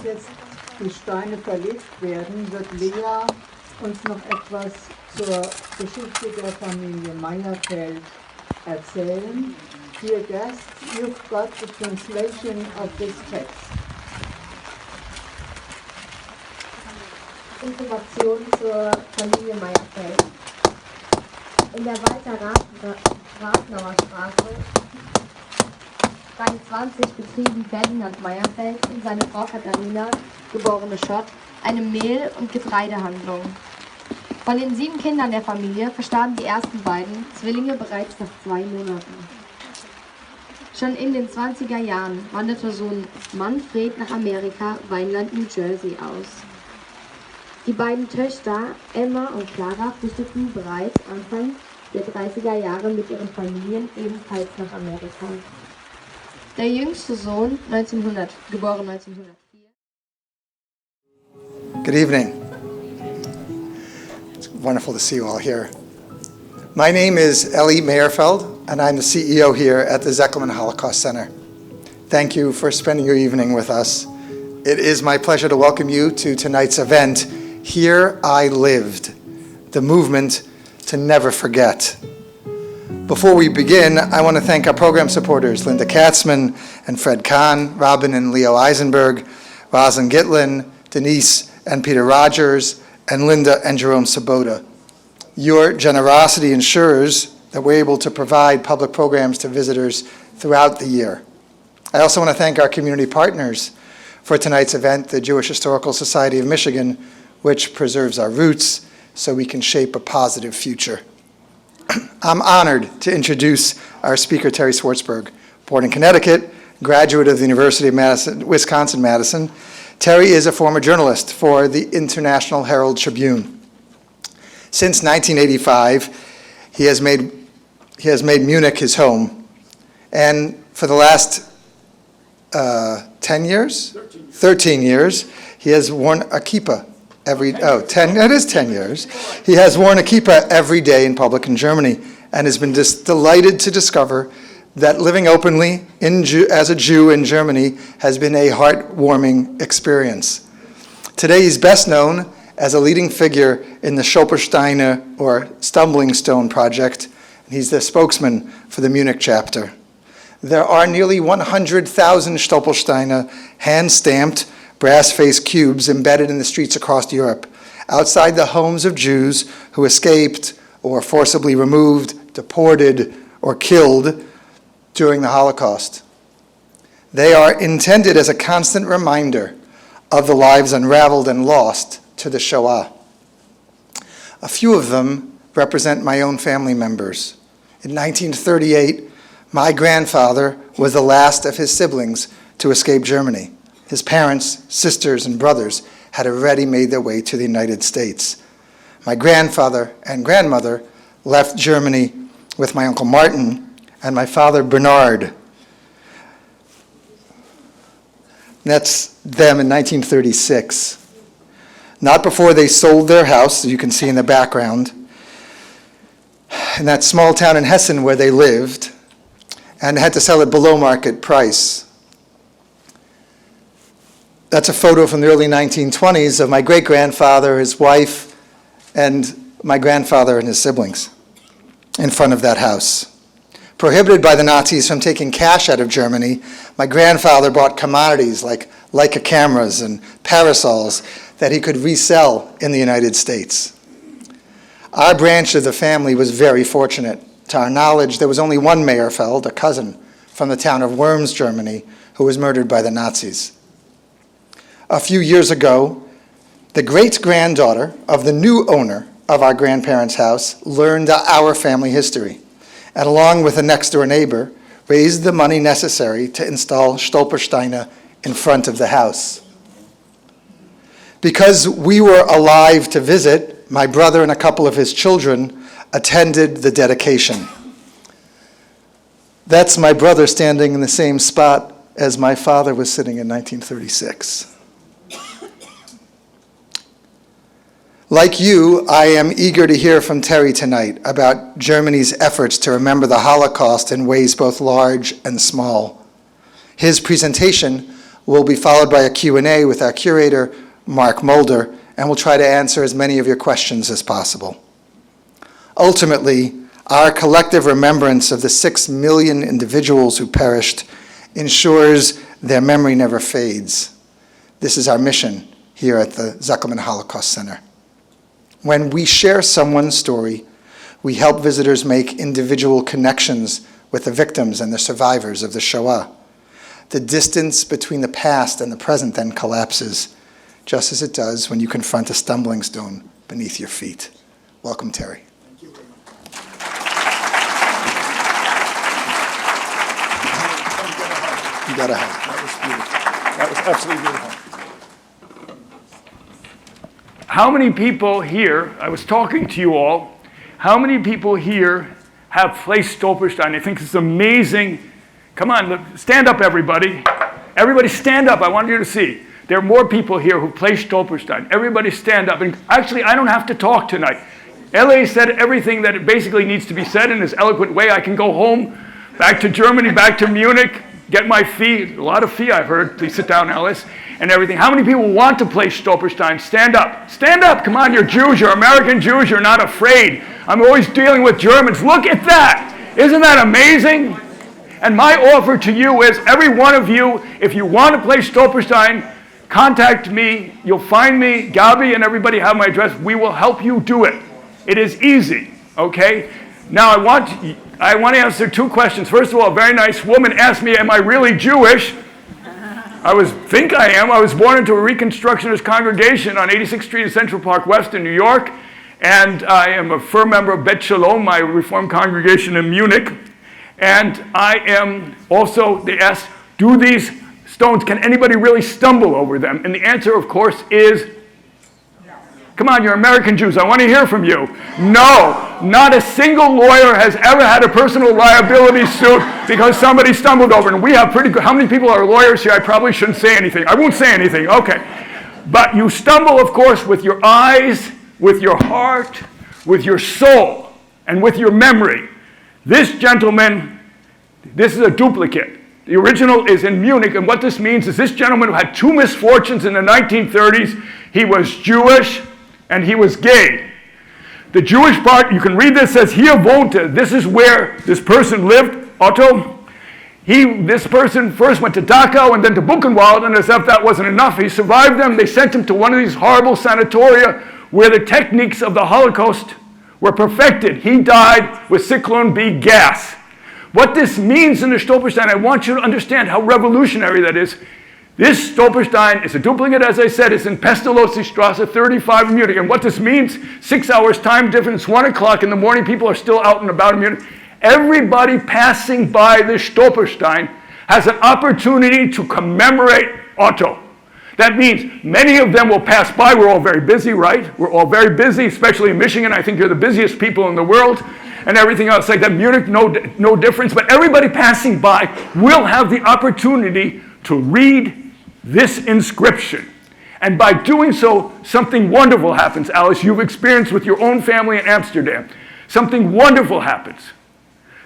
jetzt die Steine verlegt werden, wird Lea uns noch etwas zur Geschichte der Familie Meyerfeld erzählen. Dear guests, you've got the translation of this text. Information zur Familie Meyerfeld. In der Walter Rathnauer Straße 23 betrieben Ferdinand Meyerfeld und seine Frau Katharina, geborene Schott, eine Mehl- und Getreidehandlung. Von den 7 Kindern der Familie verstarben die ersten beiden Zwillinge bereits nach 2 Monaten. Schon in den 20er Jahren wanderte Sohn Manfred nach Amerika, Weinland, New Jersey aus. Die beiden Töchter, Emma und Clara, flüchteten bereits Anfang der 30er Jahre mit ihren Familien ebenfalls nach Amerika. Der jüngste Sohn, geboren 1904. Good evening. It's wonderful to see you all here. My name is Ellie Meyerfeld, and I'm the CEO here at the Zeckelman Holocaust Center. Thank you for spending your evening with us. It is my pleasure to welcome you to tonight's event, Here I Lived, the movement to never forget. Before we begin, I want to thank our program supporters, Linda Katzman and Fred Kahn, Robin and Leo Eisenberg, Roslyn Gitlin, Denise and Peter Rogers, and Linda and Jerome Sabota. Your generosity ensures that we're able to provide public programs to visitors throughout the year. I also want to thank our community partners for tonight's event, the Jewish Historical Society of Michigan, which preserves our roots so we can shape a positive future. I'm honored to introduce our speaker, Terry Swartzberg. Born in Connecticut, graduate of the University of Wisconsin-Madison, Terry is a former journalist for the International Herald Tribune. Since 1985, he has made Munich his home, and for the last 13 years, he has worn a kippah it is 10 years. He has worn a kippah every day in public in Germany and has been delighted to discover that living openly as a Jew in Germany has been a heartwarming experience. Today he's best known as a leading figure in the Stolpersteine, or Stumbling Stone Project, and he's the spokesman for the Munich chapter. There are nearly 100,000 Stolpersteine hand-stamped brass-faced cubes embedded in the streets across Europe, outside the homes of Jews who escaped or forcibly removed, deported, or killed during the Holocaust. They are intended as a constant reminder of the lives unraveled and lost to the Shoah. A few of them represent my own family members. In 1938, my grandfather was the last of his siblings to escape Germany. His parents, sisters, and brothers had already made their way to the United States. My grandfather and grandmother left Germany with my Uncle Martin and my father Bernard. That's them in 1936. Not before they sold their house, as you can see in the background, in that small town in Hessen where they lived, and had to sell it below market price. That's a photo from the early 1920s of my great-grandfather, his wife, and my grandfather and his siblings in front of that house. Prohibited by the Nazis from taking cash out of Germany, my grandfather bought commodities like Leica cameras and parasols that he could resell in the United States. Our branch of the family was very fortunate. To our knowledge, there was only one Meyerfeld, a cousin from the town of Worms, Germany, who was murdered by the Nazis. A few years ago, the great-granddaughter of the new owner of our grandparents' house learned our family history, and along with a next-door neighbor, raised the money necessary to install Stolpersteine in front of the house. Because we were alive to visit, my brother and a couple of his children attended the dedication. That's my brother standing in the same spot as my father was sitting in 1936. Like you, I am eager to hear from Terry tonight about Germany's efforts to remember the Holocaust in ways both large and small. His presentation will be followed by a Q&A with our curator, Mark Mulder, and we'll try to answer as many of your questions as possible. Ultimately, our collective remembrance of the 6 million individuals who perished ensures their memory never fades. This is our mission here at the Zeckelman Holocaust Center. When we share someone's story, we help visitors make individual connections with the victims and the survivors of the Shoah. The distance between the past and the present then collapses, just as it does when you confront a stumbling stone beneath your feet. Welcome, Terry. Thank you very much. You got a hug. That was beautiful. That was absolutely beautiful. How many people here, I was talking to you all, how many people here have placed Stolpersteine? I think it's amazing. Come on, stand up, everybody. Everybody stand up. I want you to see. There are more people here who placed Stolpersteine. Everybody stand up. And actually, I don't have to talk tonight. L.A. said everything that it basically needs to be said in his eloquent way. I can go home, back to Germany, back to Munich, get my fee. A lot of fee, I've heard. Please sit down, Alice. And everything. How many people want to place Stolpersteine? Stand up. Stand up. Come on, you're Jews. You're American Jews. You're not afraid. I'm always dealing with Germans. Look at that. Isn't that amazing? And my offer to you is, every one of you, if you want to place Stolpersteine, contact me. You'll find me. Gabi and everybody have my address. We will help you do it. It is easy, okay? Now, I want to answer 2 questions. First of all, a very nice woman asked me, am I really Jewish? I think I am. I was born into a Reconstructionist congregation on 86th Street in Central Park West in New York, and I am a firm member of Bet Shalom, my Reformed congregation in Munich. And I am also, they asked, do these stones, can anybody really stumble over them? And the answer, of course, is, come on, you're American Jews, I want to hear from you. No, not a single lawyer has ever had a personal liability suit because somebody stumbled over it. And we have pretty good, how many people are lawyers here? I probably shouldn't say anything. I won't say anything, okay. But you stumble, of course, with your eyes, with your heart, with your soul, and with your memory. This gentleman, this is a duplicate. The original is in Munich, and what this means is this gentleman who had 2 misfortunes in the 1930s. He was Jewish and he was gay. The Jewish part, you can read this, says, hier wohnte. This is where this person lived, Otto. This person first went to Dachau and then to Buchenwald, and as if that wasn't enough, he survived them. They sent him to one of these horrible sanatoria where the techniques of the Holocaust were perfected. He died with Zyklon B gas. What this means in the Stolpersteine, I want you to understand how revolutionary that is. This Stolpersteine is a duplicate, as I said. It's in Pestalozzi Strasse 35 in Munich. And what this means, 6 hours time difference, 1 o'clock in the morning, people are still out and about in Munich. Everybody passing by this Stolpersteine has an opportunity to commemorate Otto. That means many of them will pass by. We're all very busy, right? We're all very busy, especially in Michigan. I think you're the busiest people in the world and everything else like that. Munich, no difference. But everybody passing by will have the opportunity to read this inscription. And by doing so, something wonderful happens. Alice, you've experienced with your own family in Amsterdam. Something wonderful happens.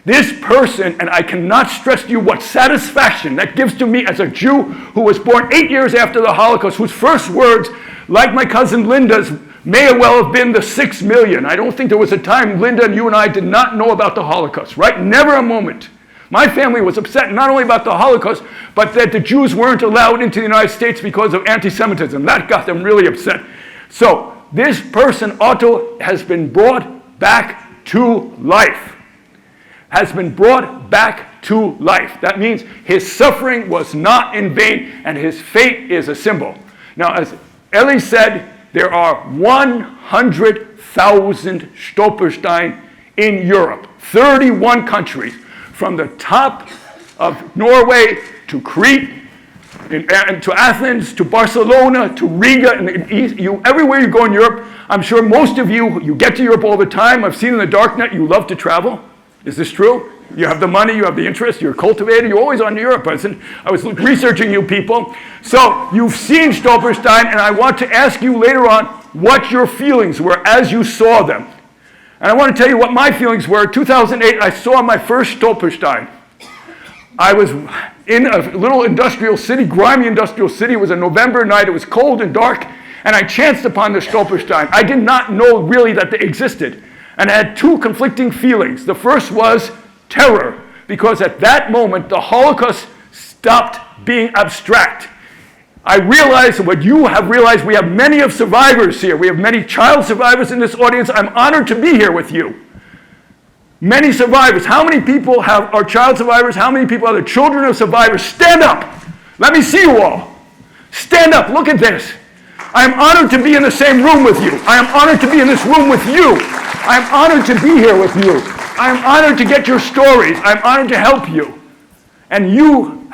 This person, and I cannot stress to you what satisfaction that gives to me as a Jew who was born 8 years after the Holocaust, whose first words, like my cousin Linda's, may well have been the 6 million. I don't think there was a time, Linda and you and I did not know about the Holocaust, right? Never a moment. My family was upset not only about the Holocaust, but that the Jews weren't allowed into the United States because of anti-Semitism. That got them really upset. So this person, Otto, has been brought back to life. Has been brought back to life. That means his suffering was not in vain, and his fate is a symbol. Now, as Ellie said, there are 100,000 Stolpersteine in Europe, 31 countries, from the top of Norway to Crete, and to Athens, to Barcelona, to Riga, and everywhere you go in Europe. I'm sure most of you get to Europe all the time. I've seen in the darknet you love to travel. Is this true? You have the money, you have the interest, you're a cultivator, you're always on Europe. I was researching you people. So you've seen Stolpersteine, and I want to ask you later on what your feelings were as you saw them. And I want to tell you what my feelings were. In 2008, I saw my first Stolpersteine. I was in a little industrial city, grimy industrial city. It was a November night. It was cold and dark, and I chanced upon the Stolpersteine. I did not know really that they existed, and I had two conflicting feelings. The first was terror, because at that moment, the Holocaust stopped being abstract. I realized what you have realized. We have many of survivors here. We have many child survivors in this audience. I'm honored to be here with you. Many survivors. How many people are child survivors? How many people are the children of survivors? Stand up. Let me see you all. Stand up. Look at this. I am honored to be in the same room with you. I am honored to be in this room with you. I am honored to be here with you. I am honored to get your stories. I'm honored to help you. And you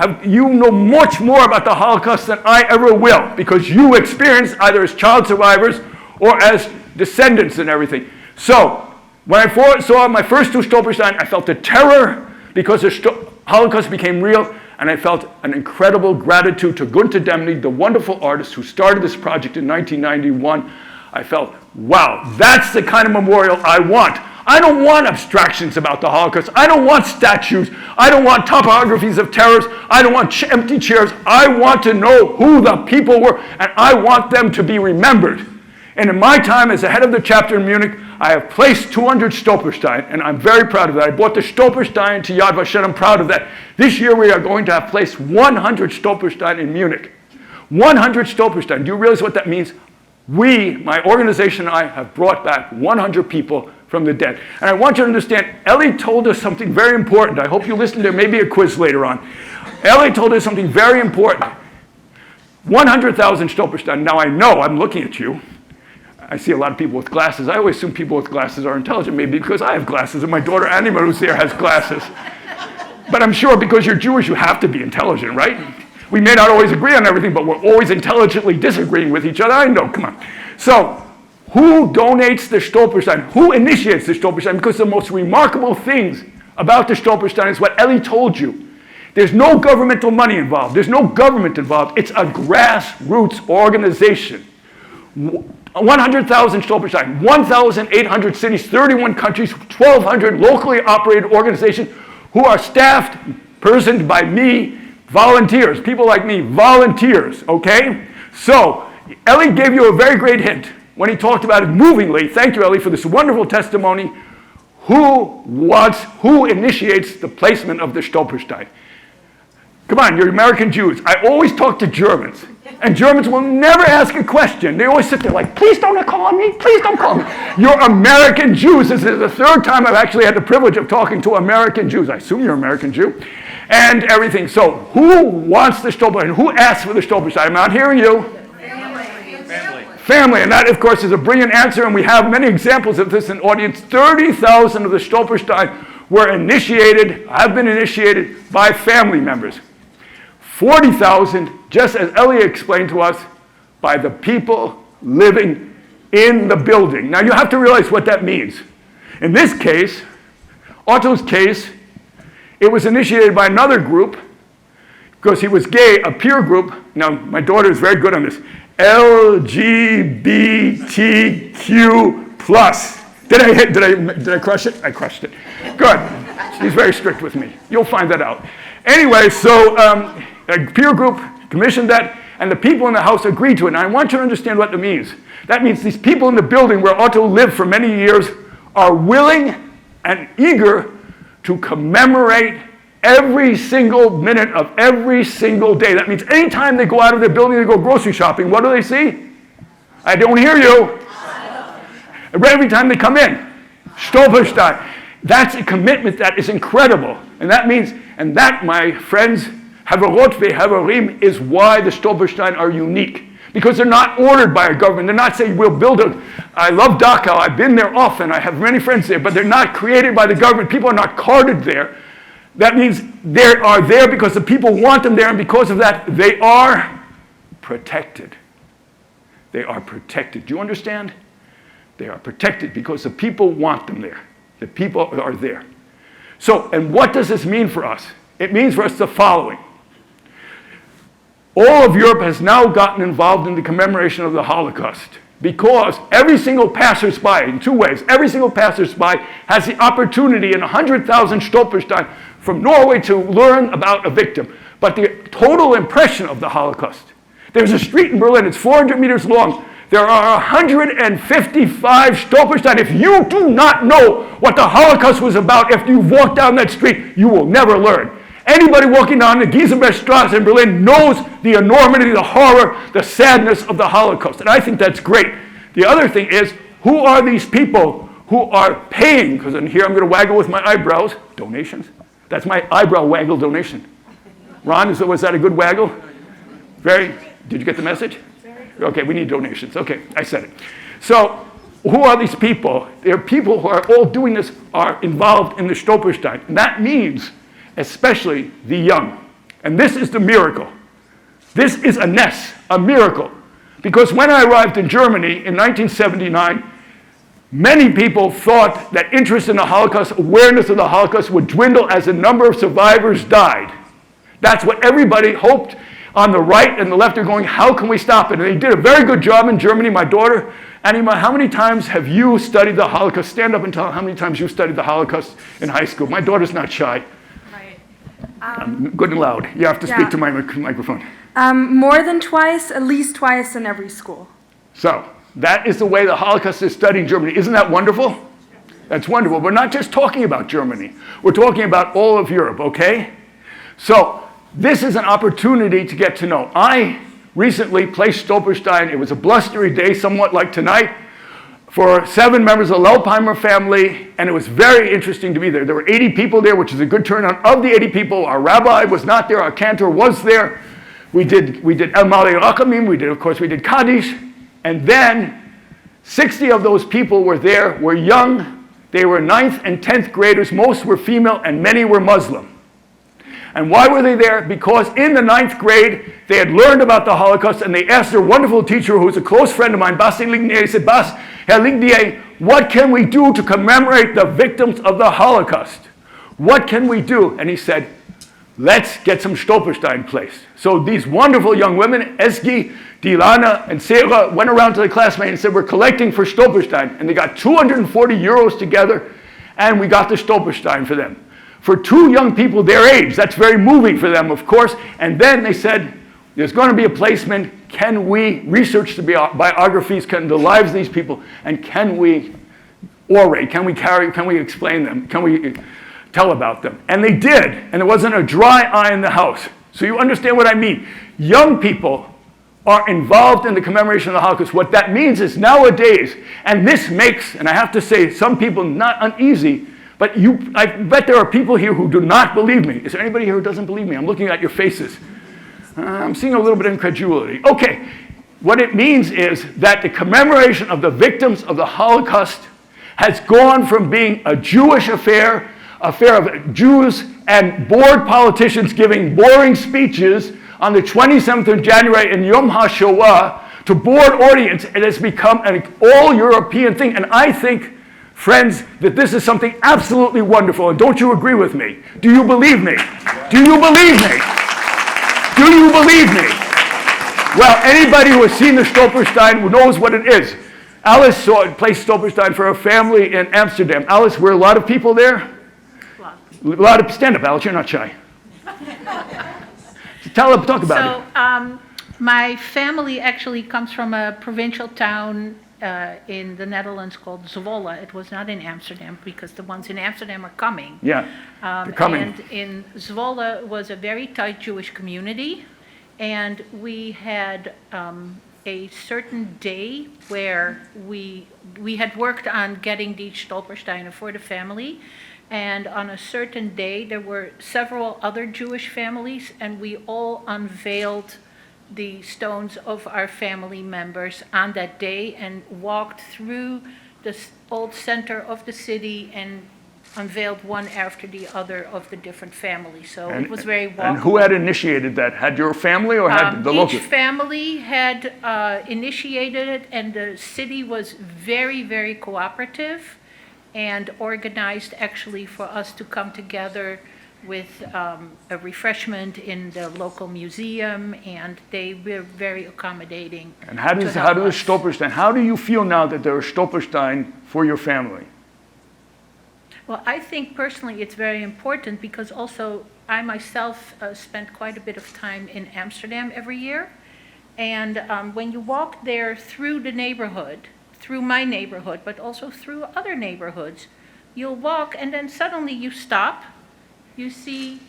know much more about the Holocaust than I ever will, because you experienced either as child survivors or as descendants and everything. So, when I saw my first two Stolpersteine, I felt the terror because the Holocaust became real, and I felt an incredible gratitude to Gunther Demnig, the wonderful artist who started this project in 1991. I felt, wow, that's the kind of memorial I want. I don't want abstractions about the Holocaust. I don't want statues. I don't want topographies of terrorists. I don't want empty chairs. I want to know who the people were, and I want them to be remembered. And in my time as the head of the chapter in Munich, I have placed 200 Stolpersteine, and I'm very proud of that. I brought the Stolperstein to Yad Vashem. I'm proud of that. This year we are going to have placed 100 Stolperstein in Munich. 100 Stolperstein. Do you realize what that means? We, my organization and I, have brought back 100 people from the dead. And I want you to understand, Ellie told us something very important. I hope you listen. There may be a quiz later on. Ellie told us something very important. 100,000 Stolpersteine. Now I know, I'm looking at you. I see a lot of people with glasses. I always assume people with glasses are intelligent, maybe because I have glasses, and my daughter Anima, who's there, has glasses. But I'm sure because you're Jewish, you have to be intelligent, right? We may not always agree on everything, but we're always intelligently disagreeing with each other. I know, come on. So, who donates the Stolpersteine? Who initiates the Stolpersteine? Because the most remarkable things about the Stolpersteine is what Ellie told you. There's no governmental money involved. There's no government involved. It's a grassroots organization. 100,000 Stolpersteine, 1,800 cities, 31 countries, 1,200 locally operated organizations who are staffed, personed by me, volunteers, people like me, volunteers, okay? So, Ellie gave you a very great hint when he talked about it movingly. Thank you, Ellie, for this wonderful testimony. Who initiates the placement of the Stolpersteine? Come on, you're American Jews. I always talk to Germans, and Germans will never ask a question. They always sit there like, please don't call on me, please don't call me. You're American Jews. This is the third time I've actually had the privilege of talking to American Jews. I assume you're an American Jew. And everything. So who wants the Stolpersteine? Who asks for the Stolpersteine? I'm not hearing you. Family. And that, of course, is a brilliant answer, and we have many examples of this in the audience. 30,000 of the Stolpersteine have been initiated by family members. 40,000, just as Ellie explained to us, by the people living in the building. Now, you have to realize what that means. In this case, Otto's case, it was initiated by another group because he was gay, a peer group. Now, my daughter is very good on this. LGBTQ+. Did I crush it? I crushed it. Good. She's very strict with me. You'll find that out. Anyway, so a peer group commissioned that, and the people in the house agreed to it. And I want you to understand what that means. That means these people in the building where Otto lived for many years are willing and eager to commemorate every single minute of every single day. That means anytime they go out of their building, they go grocery shopping, what do they see? I don't hear you. Every time they come in, Stolpersteine. That's a commitment that is incredible. And that means, and that, my friends, Haverot ve'Haverim, is why the Stolpersteine are unique. Because they're not ordered by a government. They're not saying, we'll build I love Dachau, I've been there often, I have many friends there, but they're not created by the government. People are not carted there. That means they are there because the people want them there, and because of that, they are protected. They are protected. Do you understand? They are protected because the people want them there. The people are there. So, and what does this mean for us? It means for us the following. All of Europe has now gotten involved in the commemoration of the Holocaust because every single passersby, in two ways, every single passersby has the opportunity in 100,000 Stolpersteine from Norway to learn about a victim, but the total impression of the Holocaust. There's a street in Berlin, it's 400 meters long. There are 155 Stolpersteine. If you do not know what the Holocaust was about, if you walk down that street, you will never learn. Anybody walking down the Giesecke in Berlin knows the enormity, the horror, the sadness of the Holocaust. And I think that's great. The other thing is, who are these people who are paying? Because in here I'm going to waggle with my eyebrows. Donations. That's my eyebrow waggle donation. Ron, was that a good waggle? Did you get the message? Okay, we need donations. Okay, I said it. So, who are these people? They're people who are all doing this, are involved in the Stolpersteine. And that means, especially the young. And this is the miracle. This is a ness, a miracle. Because when I arrived in Germany in 1979, many people thought that interest in the Holocaust, awareness of the Holocaust would dwindle as the number of survivors died. That's what everybody hoped. On the right and the left are going, how can we stop it? And they did a very good job in Germany. My daughter, Anima, how many times have you studied the Holocaust? Stand up and tell how many times you studied the Holocaust in high school. My daughter's not shy. Right. Good and loud. You have to speak to my microphone. More than twice, at least twice in every school. So, that is the way the Holocaust is studied in Germany. Isn't that wonderful? That's wonderful. We're not just talking about Germany. We're talking about all of Europe, okay? So, this is an opportunity to get to know. I recently placed Stolpersteine. It was a blustery day, somewhat like tonight, for 7 members of the Lelpheimer family, and it was very interesting to be there. There were 80 people there, which is a good turnout. Of the 80 people, our rabbi was not there, our cantor was there. We did El Malei Rachamim, we did Kaddish, and then 60 of those people were there, were young. They were 9th and 10th graders. Most were female, and many were Muslim. And why were they there? Because in the 9th grade, they had learned about the Holocaust, and they asked their wonderful teacher, who was a close friend of mine, Bas Lignier, he said, Bas, Herr Lignier, what can we do to commemorate the victims of the Holocaust? What can we do? And he said, let's get some Stolpersteine placed. So these wonderful young women, Eski, Dilana, and Sarah, went around to the classmates and said, we're collecting for Stolpersteine. And they got 240 euros together, and we got the Stolpersteine for them. For 2 young people their age, that's very moving for them, of course. And then they said, there's going to be a placement. Can we research the biographies, the lives of these people, and can we orate, can we explain them, can we tell about them? And they did, and there wasn't a dry eye in the house. So you understand what I mean. Young people are involved in the commemoration of the Holocaust. What that means is nowadays, and this makes, and I have to say, some people not uneasy, but I bet there are people here who do not believe me. Is there anybody here who doesn't believe me? I'm looking at your faces. I'm seeing a little bit of incredulity. Okay, what it means is that the commemoration of the victims of the Holocaust has gone from being a Jewish affair of Jews and bored politicians giving boring speeches on the 27th of January in Yom HaShoah to bored audience. It has become an all-European thing, and I think, friends, that this is something absolutely wonderful. And don't you agree with me? Do you believe me? Do you believe me? Do you believe me? Well, anybody who has seen the Stolpersteine knows what it is. Alice placed Stolpersteine for her family in Amsterdam. Alice, were a lot of people there? Stand up, Alice, you're not shy. Talk about it. My family actually comes from a provincial town in the Netherlands called Zwolle. It was not in Amsterdam because the ones in Amsterdam are coming. Yeah, they're coming. And in Zwolle was a very tight Jewish community, and we had a certain day where we had worked on getting die Stolpersteine for the family, and on a certain day there were several other Jewish families, and we all unveiled the stones of our family members on that day and walked through the old center of the city and unveiled one after the other of the different families. So it was very walkable. And who had initiated that? Had your family or had the local? Each family had initiated it, and the city was very, very cooperative and organized actually for us to come together with a refreshment in the local museum, and they were very accommodating. And how do the Stolpersteine, how do you feel now that there are Stolpersteine for your family? Well, I think personally it's very important because also I myself spent quite a bit of time in Amsterdam every year. And when you walk there through the neighborhood, through my neighborhood, but also through other neighborhoods, you'll walk and then suddenly you stop, you see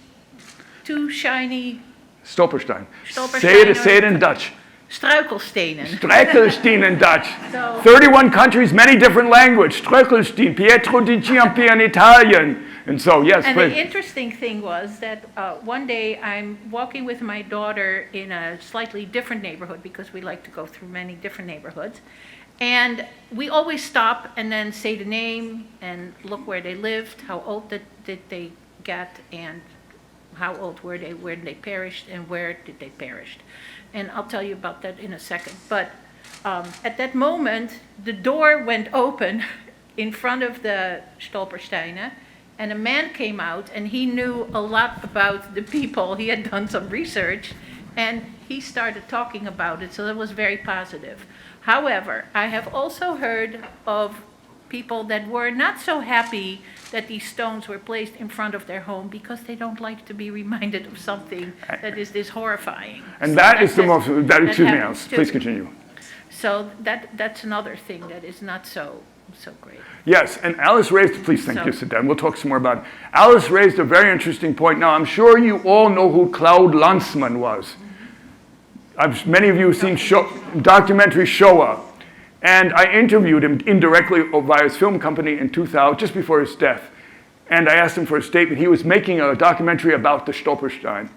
two shiny Stolpersteine. Stolpersteine. Say it in Dutch. Struikelstenen. Struikelsteine in Dutch. So- 31 countries, many different language. Struikelsteine, Pietro di Ciampi in Italian. And so, yes, And please. the interesting thing was that one day I'm walking with my daughter in a slightly different neighborhood because we like to go through many different neighborhoods. And we always stop and then say the name and look where they lived, how old did they get, and how old were they, where they perished, and where did they perish. And I'll tell you about that in a second. But at that moment, the door went open in front of the Stolpersteine, and a man came out, and he knew a lot about the people. He had done some research, and he started talking about it, so that was very positive. However, I have also heard of people that were not so happy that these stones were placed in front of their home because they don't like to be reminded of something that is this horrifying. And So that is the has- most, that excuse me, happens Alice, too. please continue. So that's another thing that is not so great. Yes, and Alice raised, please thank you, So- sit down, we'll talk some more about it. Alice raised a very interesting point. Now, I'm sure you all know who Claude Lanzmann was. Many of you have seen documentary Shoah, and I interviewed him indirectly via his film company in 2000, just before his death. And I asked him for a statement. He was making a documentary about the Stolpersteine.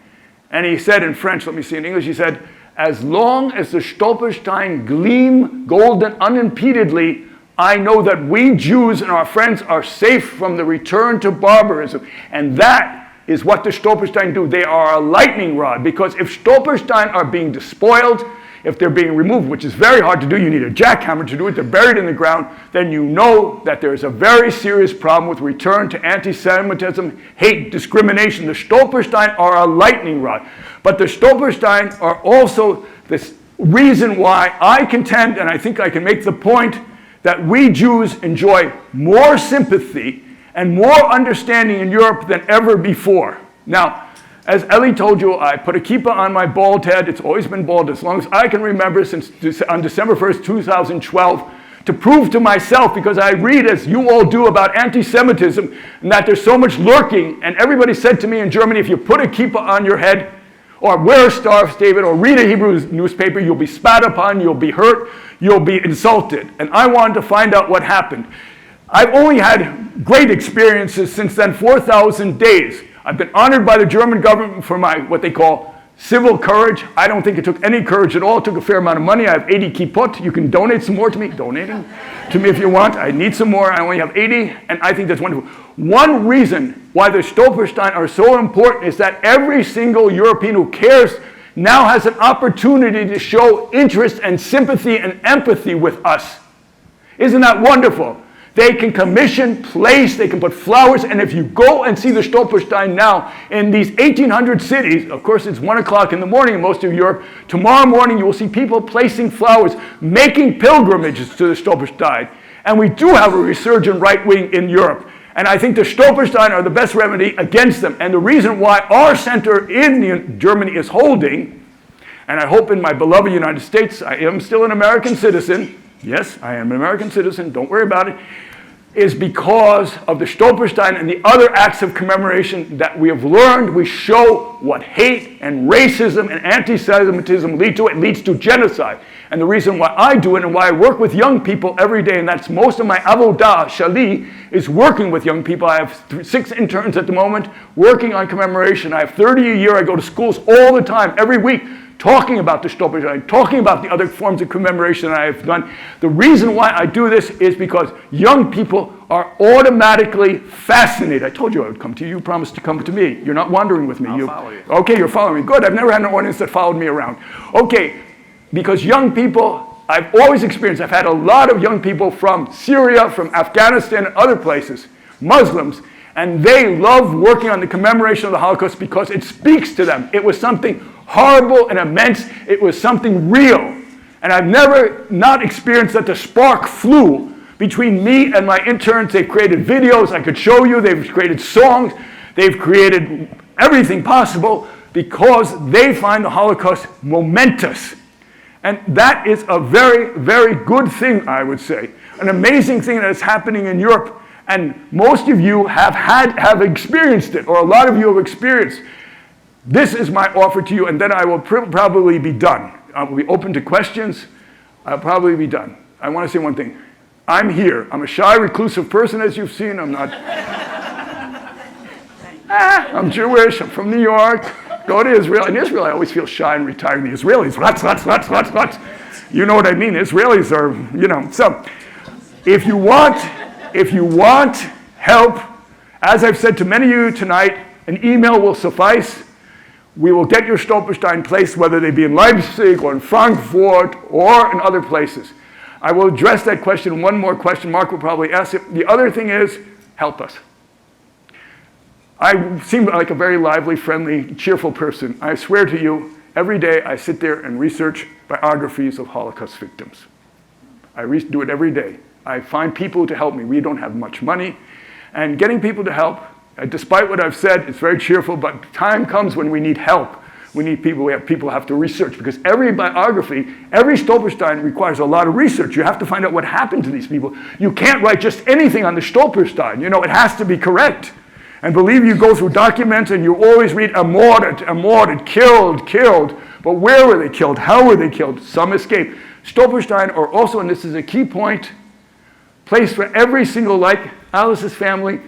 And he said in French, let me see in English, he said, as long as the Stolpersteine gleam golden unimpededly, I know that we Jews and our friends are safe from the return to barbarism. And that is what the Stolpersteine do. They are a lightning rod, because if Stolpersteine are being despoiled, if they're being removed, which is very hard to do, you need a jackhammer to do it, they're buried in the ground, then you know that there's a very serious problem with return to anti-Semitism, hate, discrimination. The Stolpersteine are a lightning rod. But the Stolpersteine are also this reason why I contend, and I think I can make the point, that we Jews enjoy more sympathy and more understanding in Europe than ever before. Now, as Ellie told you, I put a kippah on my bald head. It's always been bald as long as I can remember, since on December 1st, 2012, to prove to myself, because I read, as you all do, about anti-Semitism, and that there's so much lurking. And everybody said to me in Germany, if you put a kippah on your head, or wear a Star of David, or read a Hebrew newspaper, you'll be spat upon, you'll be hurt, you'll be insulted. And I wanted to find out what happened. I've only had great experiences since then, 4,000 days. I've been honored by the German government for my, what they call, civil courage. I don't think it took any courage at all. It took a fair amount of money. I have 80 kippot. You can donate some more to me. Donating to me if you want. I need some more. I only have 80, and I think that's wonderful. One reason why the Stolpersteine are so important is that every single European who cares now has an opportunity to show interest and sympathy and empathy with us. Isn't that wonderful? They can commission, place, they can put flowers, and if you go and see the Stolpersteine now in these 1,800 cities, of course it's 1 o'clock in the morning in most of Europe, tomorrow morning you will see people placing flowers, making pilgrimages to the Stolpersteine. And we do have a resurgent right wing in Europe. And I think the Stolpersteine are the best remedy against them. And the reason why our center in Germany is holding, and I hope in my beloved United States, I am still an American citizen. Yes, I am an American citizen, don't worry about it, is because of the Stolpersteine and the other acts of commemoration that we have learned. We show what hate and racism and anti-Semitism lead to. It leads to genocide. And the reason why I do it and why I work with young people every day, and that's most of my avodah shali, is working with young people. I have 6 interns at the moment working on commemoration. I have 30 a year. I go to schools all the time, every week, talking about the Stolpersteine, talking about the other forms of commemoration that I have done. The reason why I do this is because young people are automatically fascinated. I told you I would come to you. You promised to come to me. You're not wandering with me. I'll follow you. Okay, you're following me. Good. I've never had an audience that followed me around. Okay, because young people, I've always experienced, I've had a lot of young people from Syria, from Afghanistan, and other places, Muslims, and they love working on the commemoration of the Holocaust because it speaks to them. It was something horrible and immense. It was something real. And I've never not experienced that the spark flew Between me and my interns, they've created videos I could show you. They've created songs. They've created everything possible because they find the Holocaust momentous. And that is a very, very good thing, I would say. An amazing thing that is happening in Europe. And most of you have experienced it, or a lot of you have experienced. This is my offer to you, and then I will probably be done. I will be open to questions. I'll probably be done. I want to say one thing. I'm here. I'm a shy, reclusive person, as you've seen. I'm not. I'm Jewish. I'm from New York. Go to Israel. In Israel, I always feel shy and retired. The Israelis, lots. You know what I mean? Israelis are, So, if you want help, as I've said to many of you tonight, an email will suffice. We will get your Stolpersteine placed, whether they be in Leipzig or in Frankfurt or in other places. I will address that question. One more question. Mark will probably ask it. The other thing is, help us. I seem like a very lively, friendly, cheerful person. I swear to you, every day I sit there and research biographies of Holocaust victims. I do it every day. I find people to help me. We don't have much money. And getting people to help, despite what I've said, it's very cheerful, but time comes when we need help. We need people, people have to research, because every biography, every Stolperstein requires a lot of research. You have to find out what happened to these people. You can't write just anything on the Stolperstein. It has to be correct. And believe you go through documents and you always read immorted, killed. But where were they killed? How were they killed? Some escaped. Stolperstein are also, and this is a key point, place for every single, like Alice's family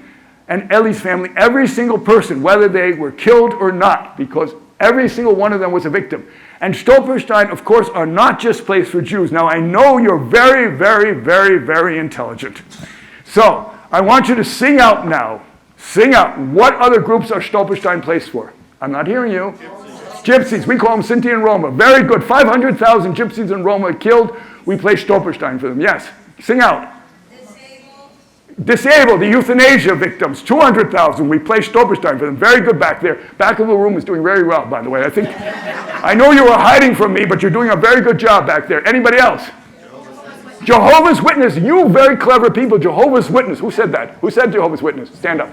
and Ellie's family, every single person, whether they were killed or not, because every single one of them was a victim. And Stolperstein, of course, are not just placed for Jews. Now, I know you're very, very, very, very intelligent. So, I want you to sing out now. Sing out. What other groups are Stolperstein placed for? I'm not hearing you. Gypsies. We call them Sinti and Roma. Very good. 500,000 Gypsies in Roma killed. We place Stolperstein for them. Yes. Sing out. Disabled. The euthanasia victims. 200,000. We place Stolperstein for them. Very good back there. Back of the room is doing very well, by the way. I know you were hiding from me, but you're doing a very good job back there. Anybody else? Jehovah's Witness. You very clever people. Jehovah's Witness. Who said that? Who said Jehovah's Witness? Stand up.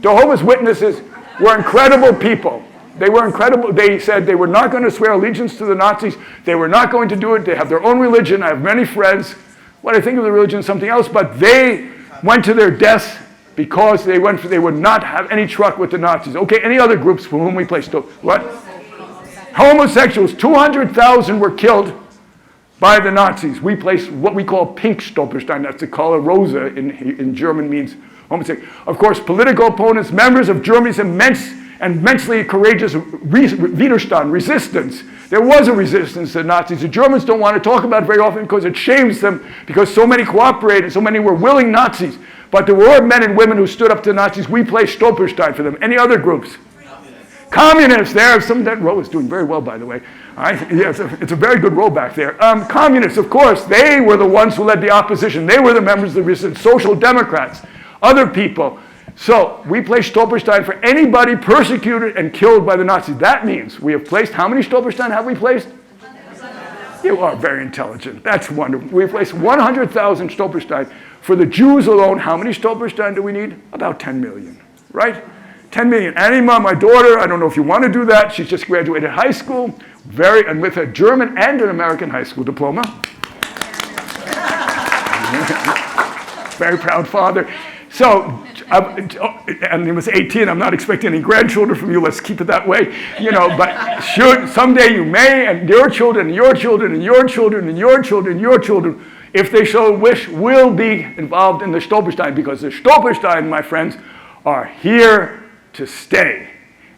Jehovah's Witnesses were incredible people. They were incredible. They said they were not going to swear allegiance to the Nazis. They were not going to do it. They have their own religion. I have many friends. What I think of the religion is something else, but they went to their deaths because they would not have any truck with the Nazis. Okay, any other groups for whom we placed? What? Homosexuals. 200,000 were killed by the Nazis. We placed what we call pink Stolperstein. That's the color rosa in German means homosexual. Of course, political opponents, members of Germany's immensely courageous Widerstand, resistance. There was a resistance to the Nazis. The Germans don't want to talk about it very often because it shames them, because so many cooperated, so many were willing Nazis. But there were men and women who stood up to the Nazis. We placed Stolperstein for them. Any other groups? Communists. There, that row is doing very well, by the way. It's a very good row back there. Communists, of course, they were the ones who led the opposition. They were the members of the resistance. Social Democrats, other people. So we placed Stolperstein for anybody persecuted and killed by the Nazis. That means we have placed, how many Stolperstein have we placed? You are very intelligent. That's wonderful. We placed 100,000 Stolperstein. For the Jews alone, how many Stolperstein do we need? About 10 million, right? 10 million. Anima, my daughter, I don't know if you want to do that. She's just graduated high school, and with a German and an American high school diploma. Very proud father. So, and he was 18. I'm not expecting any grandchildren from you. Let's keep it that way. But someday you may, and your children, and your children, and your children, and your children, and your children, if they so wish, will be involved in the Stolperstein, because the Stolperstein, my friends, are here to stay.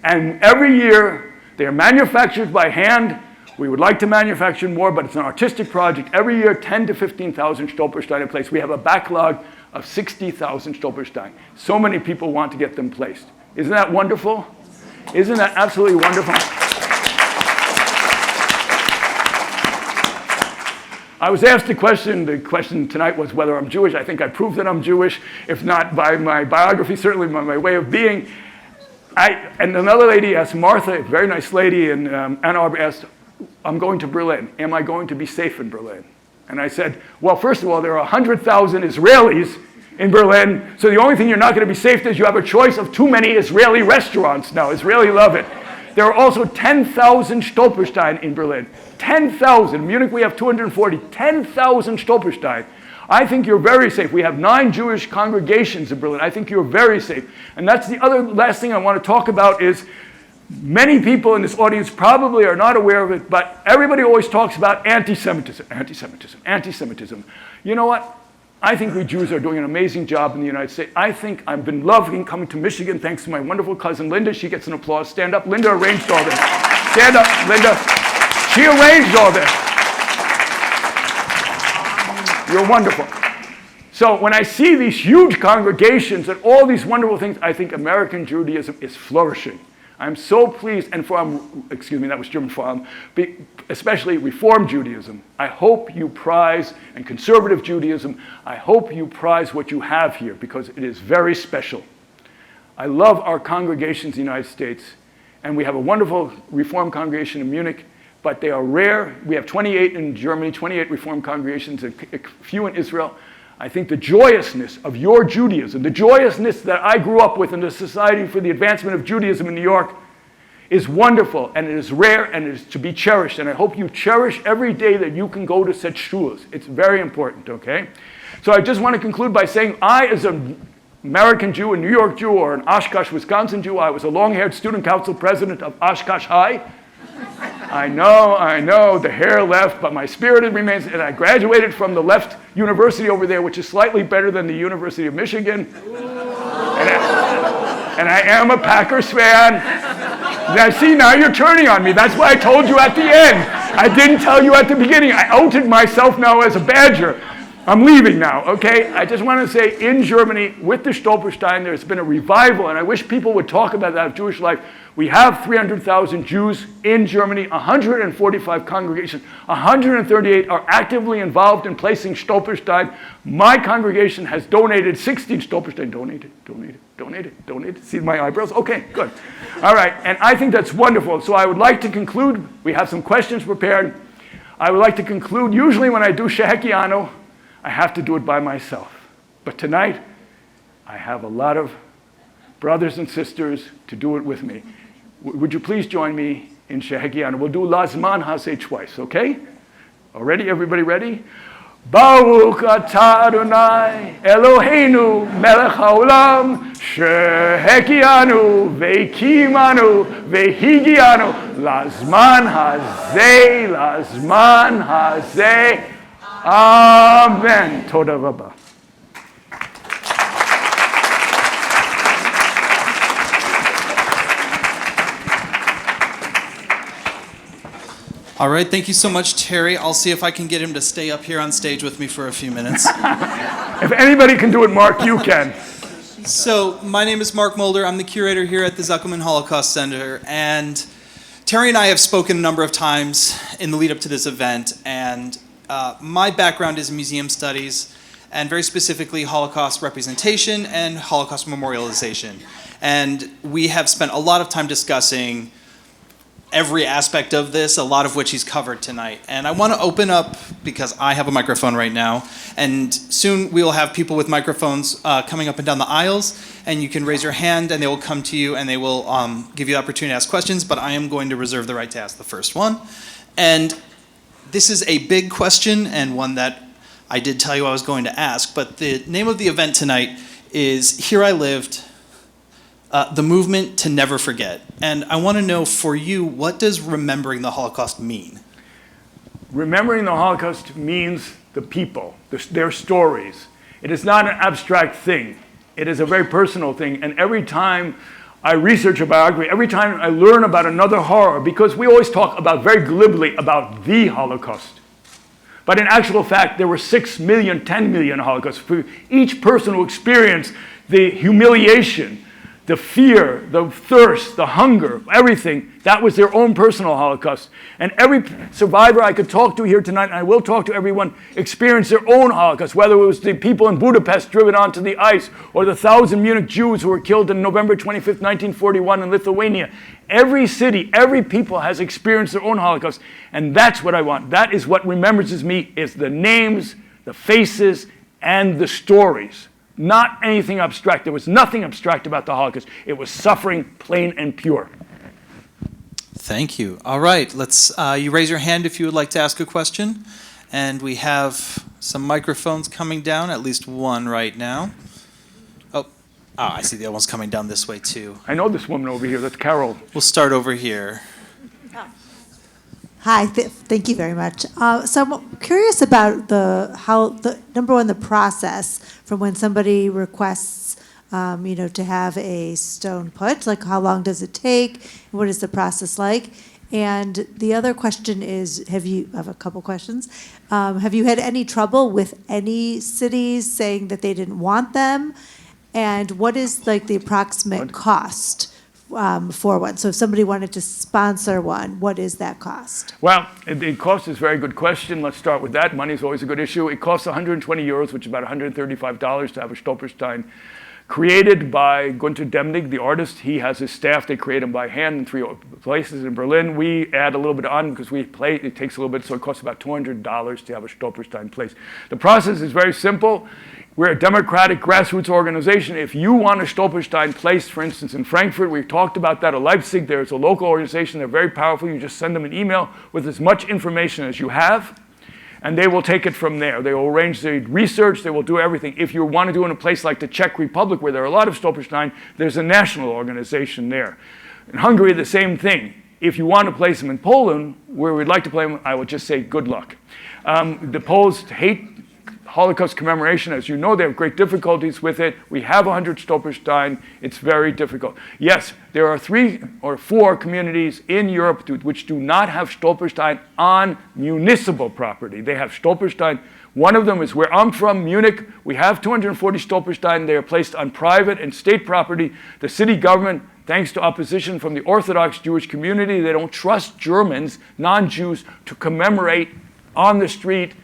And every year, they are manufactured by hand. We would like to manufacture more, but it's an artistic project. Every year, 10 to 15,000 Stolperstein in place. We have a backlog of 60,000 Stolperstein. So many people want to get them placed. Isn't that wonderful? Isn't that absolutely wonderful? I was asked the question tonight was whether I'm Jewish. I think I proved that I'm Jewish, if not by my biography, certainly by my way of being. And another lady asked, Martha, a very nice lady in Ann Arbor, asked, I'm going to Berlin. Am I going to be safe in Berlin? And I said, well, first of all, there are 100,000 Israelis in Berlin, so the only thing you're not going to be safe is you have a choice of too many Israeli restaurants now. Israeli love it. There are also 10,000 Stolpersteine in Berlin. 10,000. In Munich, we have 240. 10,000 Stolpersteine. I think you're very safe. We have 9 Jewish congregations in Berlin. I think you're very safe. And that's the other last thing I want to talk about is many people in this audience probably are not aware of it, but everybody always talks about anti-Semitism, anti-Semitism, anti-Semitism. You know what? I think we Jews are doing an amazing job in the United States. I think I've been loving coming to Michigan thanks to my wonderful cousin Linda. She gets an applause. Stand up. Linda arranged all this. Stand up, Linda. She arranged all this. You're wonderful. So when I see these huge congregations and all these wonderful things, I think American Judaism is flourishing. I'm so pleased, and excuse me, that was German for especially Reform Judaism. I hope you prize, and conservative Judaism, I hope you prize what you have here because it is very special. I love our congregations in the United States, and we have a wonderful Reform congregation in Munich, but they are rare. We have 28 in Germany, 28 Reform congregations, a few in Israel. I think the joyousness of your Judaism, the joyousness that I grew up with in the Society for the Advancement of Judaism in New York is wonderful, and it is rare, and it is to be cherished. And I hope you cherish every day that you can go to such shuls. It's very important, okay? So I just want to conclude by saying I, as an American Jew, a New York Jew, or an Oshkosh, Wisconsin Jew, I was a long-haired student council president of Oshkosh High. I know, the hair left, but my spirit remains, and I graduated from the left university over there, which is slightly better than the University of Michigan. And I am a Packers fan. Now, see, now you're turning on me. That's why I told you at the end. I didn't tell you at the beginning. I outed myself now as a Badger. I'm leaving now, okay? I just want to say, in Germany, with the Stolpersteine, there's been a revival, and I wish people would talk about that of Jewish life. We have 300,000 Jews in Germany, 145 congregations, 138 are actively involved in placing Stolpersteine. My congregation has donated 16 Stolpersteine. Donated. See my eyebrows? Okay, good. All right, and I think that's wonderful. So I would like to conclude. We have some questions prepared. I would like to conclude. Usually when I do Shehekianu, I have to do it by myself. But tonight, I have a lot of brothers and sisters to do it with me. Would you please join me in Shehekianu? We'll do Lazman Haseh twice, okay? Already, everybody ready? Baruch atah Adonai Eloheinu melech haolam shehekianu ve'kimanu ve'higianu lazman hazeh Amen. Toda Rabba. All right, thank you so much, Terry. I'll see if I can get him to stay up here on stage with me for a few minutes. If anybody can do it, Mark, you can. So, my name is Mark Mulder. I'm the curator here at the Zuckelman Holocaust Center, and Terry and I have spoken a number of times in the lead up to this event, and my background is museum studies, and very specifically Holocaust representation and Holocaust memorialization. And we have spent a lot of time discussing every aspect of this, a lot of which he's covered tonight. And I want to open up, because I have a microphone right now, and soon we will have people with microphones coming up and down the aisles, and you can raise your hand and they will come to you and they will give you the opportunity to ask questions, but I am going to reserve the right to ask the first one. And this is a big question and one that I did tell you I was going to ask, but the name of the event tonight is Here I Lived, the movement to never forget. And I want to know, for you, what does remembering the Holocaust mean? Remembering the Holocaust means the people, their stories. It is not an abstract thing. It is a very personal thing. And every time I research a biography, every time I learn about another horror, because we always talk about very glibly about the Holocaust. But in actual fact, there were 6 million, 10 million Holocausts. For each person who experienced the humiliation, the fear, the thirst, the hunger, everything, that was their own personal Holocaust. And every survivor I could talk to here tonight, and I will talk to everyone, experienced their own Holocaust, whether it was the people in Budapest driven onto the ice, or the 1,000 Munich Jews who were killed on November 25th, 1941 in Lithuania. Every city, every people has experienced their own Holocaust, and that's what I want. That is what remembers me, is the names, the faces, and the stories. Not anything abstract. There was nothing abstract about the Holocaust. It was suffering, plain and pure. Thank you. All right, let's. You raise your hand if you would like to ask a question, and we have some microphones coming down. At least one right now. Oh, I see the other one's coming down this way too. I know this woman over here. That's Carol. We'll start over here. Hi, thank you very much. So I'm curious about number one, the process from when somebody requests, to have a stone put. Like, how long does it take? What is the process like? And the other question is, I have a couple questions. Have you had any trouble with any cities saying that they didn't want them? And what is like the approximate cost for one? So if somebody wanted to sponsor one, what is that cost? Well, the cost is a very good question. Let's start with that. Money is always a good issue. It costs 120 euros, which is about $135 to have a Stolperstein created by Gunter Demnig, the artist. He has his staff. They create them by hand in 3 places in Berlin. We add a little bit on because it takes a little bit, so it costs about $200 to have a Stolperstein placed. The process is very simple. We're a democratic grassroots organization. If you want a Stolperstein placed, for instance, in Frankfurt, we've talked about that, or Leipzig, there's a local organization, they're very powerful. You just send them an email with as much information as you have, and they will take it from there. They will arrange the research, they will do everything. If you want to do it in a place like the Czech Republic, where there are a lot of Stolperstein, there's a national organization there. In Hungary, the same thing. If you want to place them in Poland, where we'd like to play them, I would just say good luck. The Poles hate Holocaust commemoration. As you know, they have great difficulties with it. We have 100 Stolperstein. It's very difficult. Yes, there are 3 or 4 communities in Europe which do not have Stolperstein on municipal property. They have Stolperstein. One of them is where I'm from, Munich. We have 240 Stolperstein. They are placed on private and state property. The city government, thanks to opposition from the Orthodox Jewish community, they don't trust Germans, non-Jews, to commemorate on the street,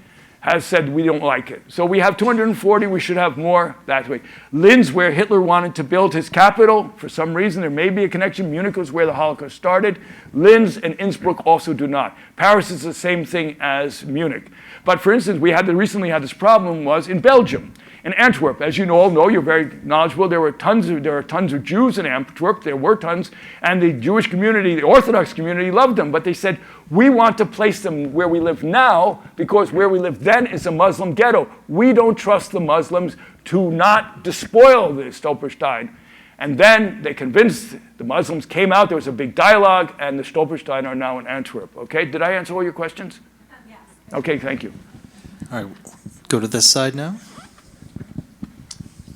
has said we don't like it. So we have 240, we should have more that way. Linz, where Hitler wanted to build his capital, for some reason there may be a connection. Munich was where the Holocaust started. Linz and Innsbruck also do not. Paris is the same thing as Munich. But for instance, we recently had this problem was in Belgium. In Antwerp, as you all know, you're very knowledgeable, there are tons of Jews in Antwerp, there were tons, and the Jewish community, the Orthodox community loved them, but they said, we want to place them where we live now, because where we live then is a Muslim ghetto. We don't trust the Muslims to not despoil the Stolperstein. And then they convinced, the Muslims came out, there was a big dialogue, and the Stolperstein are now in Antwerp. Okay, did I answer all your questions? Yes. Okay, thank you. All right, go to this side now.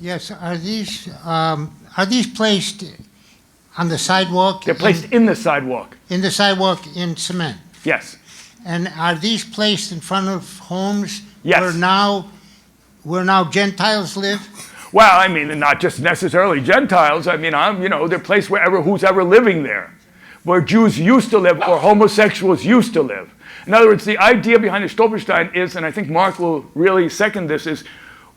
Yes, are these placed on the sidewalk? They're placed in the sidewalk. In the sidewalk in cement? Yes. And are these placed in front of homes? Yes. Where now Gentiles live? Well, I mean, not just necessarily Gentiles. I mean, they're placed who's ever living there, where Jews used to live or homosexuals used to live. In other words, the idea behind the Stolperstein is, and I think Mark will really second this, is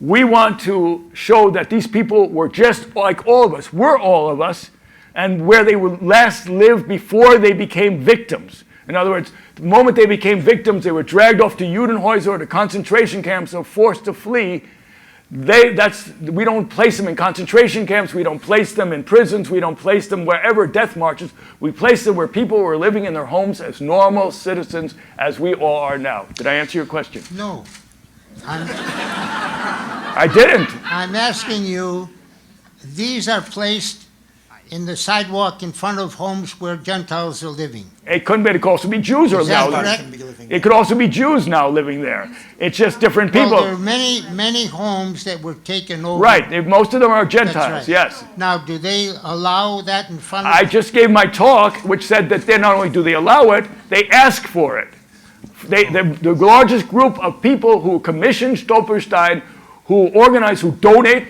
we want to show that these people were just like all of us. We're all of us, and where they would last live before they became victims. In other words, the moment they became victims, they were dragged off to Judenhäuser or to concentration camps or forced to flee. We don't place them in concentration camps. We don't place them in prisons. We don't place them wherever death marches. We place them where people were living in their homes as normal citizens as we all are now. Did I answer your question? No. I didn't. I'm asking you, these are placed in the sidewalk in front of homes where Gentiles are living. It couldn't be. It could also be Jews Is that now correct? living. It could also be Jews now living there. It's just different people. Well, there are many homes that were taken over. Right. Most of them are That's Gentiles. right. Yes. Now, do they allow that in front of? I just gave my talk, which said that they not only do they allow it, they ask for it. The largest group of people who commission Stolperstein, who organize, who donate,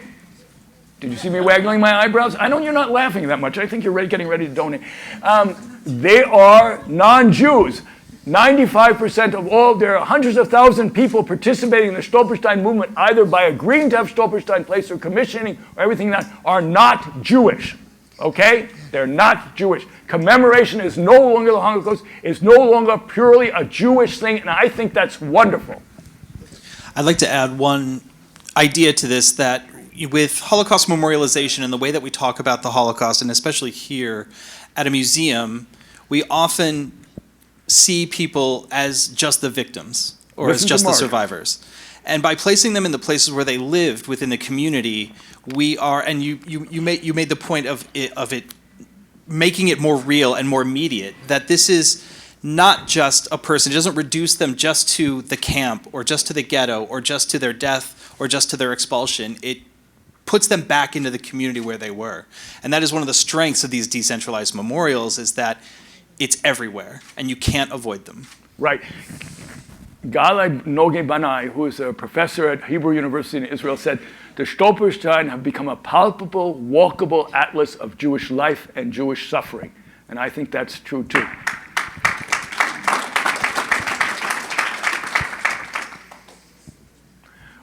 Did you see me waggling my eyebrows? I know you're not laughing that much. I think you're getting ready to donate. They are non-Jews. 95% of all, there are hundreds of thousands of people participating in the Stolpersteine movement, either by agreeing to have Stolpersteine placed or commissioning or everything that are not Jewish. Okay? They're not Jewish. Commemoration is no longer the Holocaust. It's no longer purely a Jewish thing, and I think that's wonderful. I'd like to add one idea to this, that with Holocaust memorialization and the way that we talk about the Holocaust, and especially here at a museum, we often see people as just the victims or as just the survivors. And by placing them in the places where they lived within the community, we are, and you made the point of it making it more real and more immediate, that this is not just a person. It doesn't reduce them just to the camp or just to the ghetto or just to their death or just to their expulsion. It puts them back into the community where they were. And that is one of the strengths of these decentralized memorials, is that it's everywhere and you can't avoid them. Right. Galai Noge Banai, who is a professor at Hebrew University in Israel, said, the Stolpersteine have become a palpable, walkable atlas of Jewish life and Jewish suffering. And I think that's true too.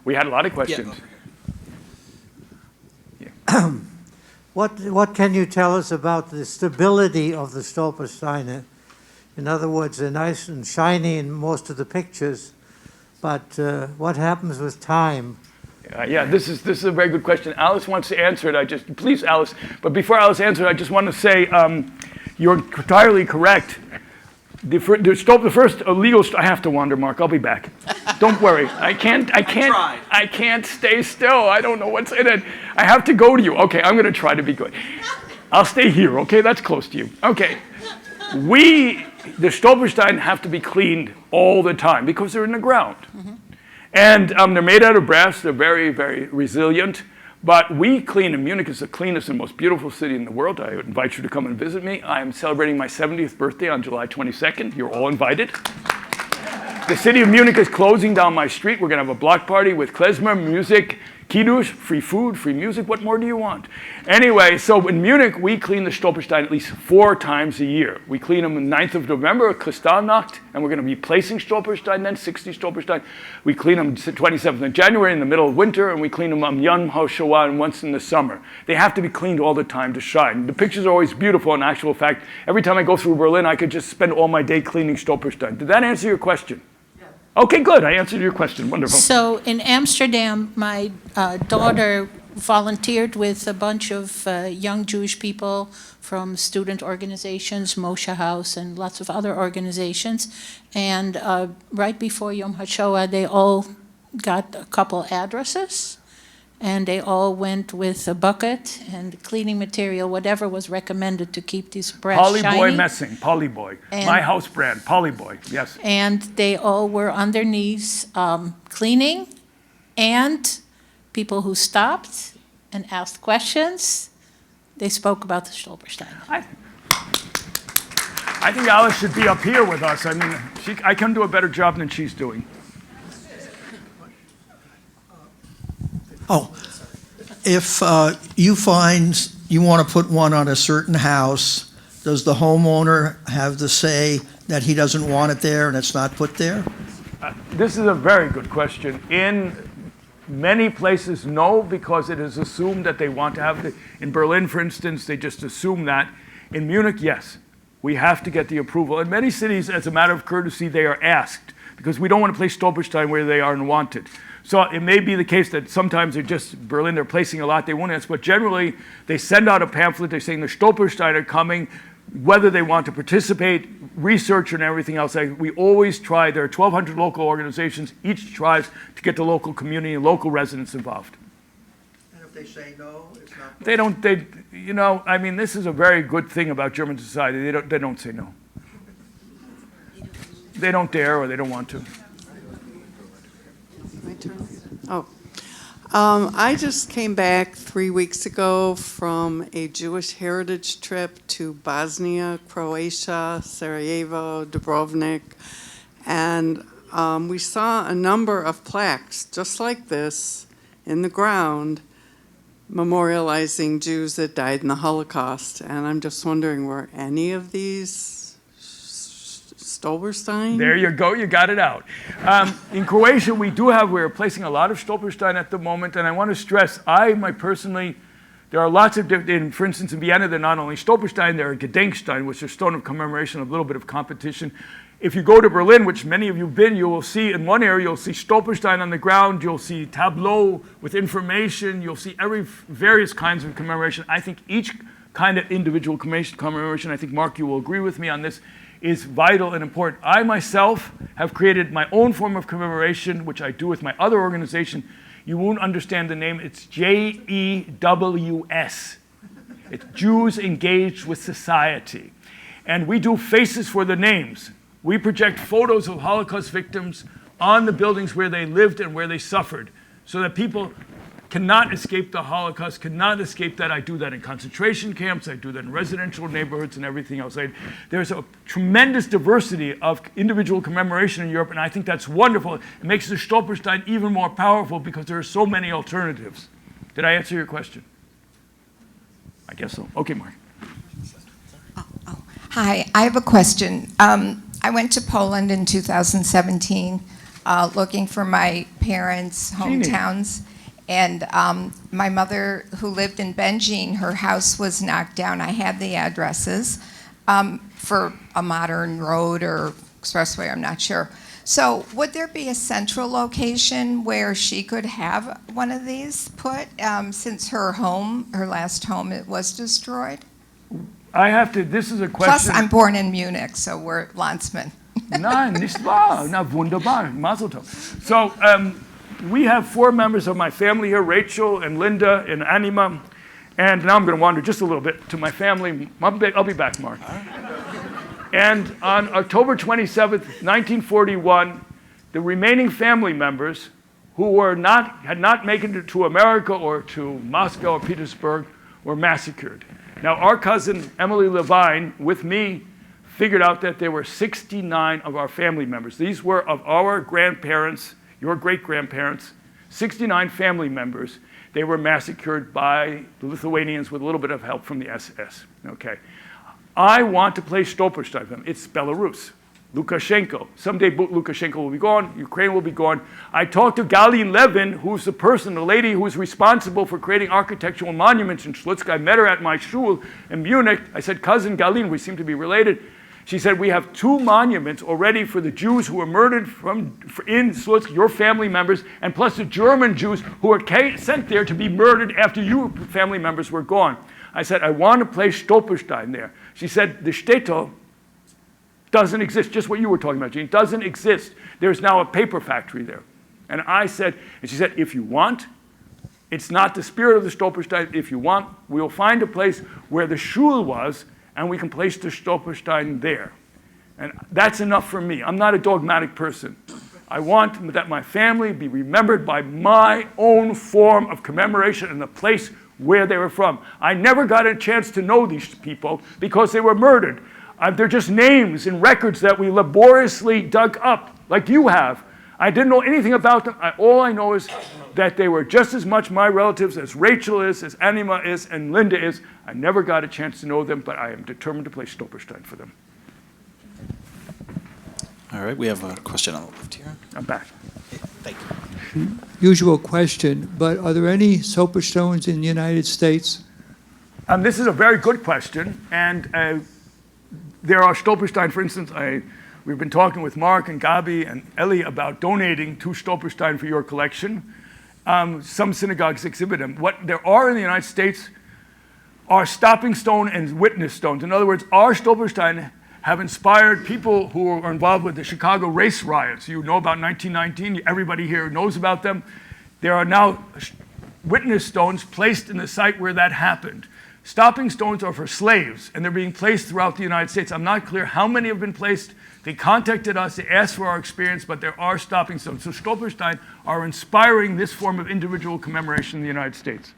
We had a lot of questions. Yeah. What can you tell us about the stability of the Stolpersteine? In other words, they're nice and shiny in most of the pictures, but what happens with time? Yeah, this is a very good question. Alice wants to answer it. Please, Alice. But before Alice answers, I just want to say you're entirely correct. The first illegal. I have to wander, Mark. I'll be back. Don't worry. I can't stay still. I don't know what's in it. I have to go to you. Okay, I'm going to try to be good. I'll stay here. Okay, that's close to you. Okay, the Stolpersteine have to be cleaned all the time because they're in the ground. Mm-hmm. And they're made out of brass. They're very, very resilient. But we clean in Munich. It's the cleanest and most beautiful city in the world. I would invite you to come and visit me. I am celebrating my 70th birthday on July 22nd. You're all invited. The city of Munich is closing down my street. We're going to have a block party with klezmer, music, kiddush, free food, free music. What more do you want? Anyway, so in Munich, we clean the Stolpersteine at least 4 times a year. We clean them on the 9th of November, Kristallnacht, and we're going to be placing Stolpersteine then, 60 Stolpersteine. We clean them 27th of January in the middle of winter, and we clean them on Yom HaShoah and once in the summer. They have to be cleaned all the time to shine. The pictures are always beautiful. In actual fact, every time I go through Berlin, I could just spend all my day cleaning Stolpersteine. Did that answer your question? Okay, good. I answered your question. Wonderful. So in Amsterdam, my daughter volunteered with a bunch of young Jewish people from student organizations, Moshe House, and lots of other organizations. And right before Yom HaShoah, they all got a couple addresses, and they all went with a bucket and cleaning material, whatever was recommended to keep these brass shiny. Polyboy messing, Polyboy. My house brand, Polyboy, yes. And they all were on their knees cleaning, and people who stopped and asked questions, they spoke about the Stolpersteine. I think Alice should be up here with us. I mean, I can do a better job than she's doing. Oh, if you find you want to put one on a certain house, does the homeowner have to say that he doesn't want it there and it's not put there? This is a very good question. In many places, no, because it is assumed that they want to have it. In Berlin, for instance, they just assume that. In Munich, yes, we have to get the approval. In many cities, as a matter of courtesy, they are asked, because we don't want to place Stolpersteine where they are unwanted. So it may be the case that sometimes they're just, Berlin, they're placing a lot they won't ask, but generally they send out a pamphlet, they're saying the Stolpersteine are coming, whether they want to participate, research and everything else. We always try, there are 1,200 local organizations, each tries to get the local community and local residents involved. And if they say no, it's not? They don't, you know, I mean, this is a very good thing about German society. They don't say no. They don't dare or they don't want to. My turn? Oh. I just came back 3 weeks ago from a Jewish heritage trip to Bosnia, Croatia, Sarajevo, Dubrovnik, and we saw a number of plaques just like this in the ground memorializing Jews that died in the Holocaust. And I'm just wondering, were any of these Stolpersteine? There you go, you got it out. In Croatia, we're placing a lot of Stolpersteine at the moment, and I want to stress, there are lots of different, for instance, in Vienna, they're not only Stolpersteine, there are Gedenkstein, which are stone of commemoration, a little bit of competition. If you go to Berlin, which many of you have been, you will see in one area, you'll see Stolperstein on the ground, you'll see tableau with information, you'll see various kinds of commemoration. I think each kind of individual commemoration, I think, Mark, you will agree with me on this, is vital and important. I myself have created my own form of commemoration, which I do with my other organization. You won't understand the name. It's JEWS. It's Jews Engaged with Society. And we do faces for the names. We project photos of Holocaust victims on the buildings where they lived and where they suffered, so that people cannot escape the Holocaust, cannot escape that. I do that in concentration camps, I do that in residential neighborhoods and everything else. There's a tremendous diversity of individual commemoration in Europe, and I think that's wonderful. It makes the Stolperstein even more powerful because there are so many alternatives. Did I answer your question? I guess so. Okay, Mark. Hi, I have a question. I went to Poland in 2017 looking for my parents' hometowns. And my mother, who lived in Benjin, her house was knocked down. I had the addresses for a modern road or expressway, I'm not sure. So would there be a central location where she could have one of these put since her last home, it was destroyed? This is a question. Plus, I'm born in Munich, so we're Landsman. Nein, nicht wahr. Na, wunderbar. Mazel tov. So, we have 4 members of my family here, Rachel and Linda and Anima. And now I'm going to wander just a little bit to my family. I'll be back, Mark. And on October 27th, 1941, the remaining family members who had not made it to America or to Moscow or Petersburg were massacred. Now, our cousin, Emily Levine, with me, figured out that there were 69 of our family members. These were of our grandparents, your great-grandparents, 69 family members. They were massacred by the Lithuanians with a little bit of help from the SS. Okay. I want to play Stolperstein for them. It's Belarus. Lukashenko. Someday Lukashenko will be gone. Ukraine will be gone. I talked to Galin Levin, who's the lady who's responsible for creating architectural monuments in Slutzk. I met her at my shul in Munich. I said, cousin Galin, we seem to be related. She said, we have 2 monuments already for the Jews who were murdered in Slutzk, your family members, and plus the German Jews who were sent there to be murdered after your family members were gone. I said, I want to place Stolperstein there. She said, the Städte doesn't exist, just what you were talking about, Gene, doesn't exist. There's now a paper factory there. And she said, if you want, it's not the spirit of the Stolperstein, if you want, we'll find a place where the shul was, and we can place the Stolperstein there. And that's enough for me. I'm not a dogmatic person. I want that my family be remembered by my own form of commemoration in the place where they were from. I never got a chance to know these people because they were murdered. They're just names in records that we laboriously dug up, like you have. I didn't know anything about them. All I know is that they were just as much my relatives as Rachel is, as Anima is, and Linda is. I never got a chance to know them, but I am determined to play Stolperstein for them. All right, we have a question on the left here. I'm back. Thank you. Usual question, but are there any Stolpersteins in the United States? This is a very good question, and there are Stolperstein, for instance, we've been talking with Mark and Gabi and Ellie about donating 2 Stolperstein for your collection. Some synagogues exhibit them. What there are in the United States are stopping stone and witness stones. In other words, our Stolperstein have inspired people who are involved with the Chicago race riots. You know about 1919, everybody here knows about them. There are now witness stones placed in the site where that happened. Stopping stones are for slaves, and they're being placed throughout the United States. I'm not clear how many have been placed. They contacted us, they asked for our experience, but there are stopping stones. So Stolperstein are inspiring this form of individual commemoration in the United States.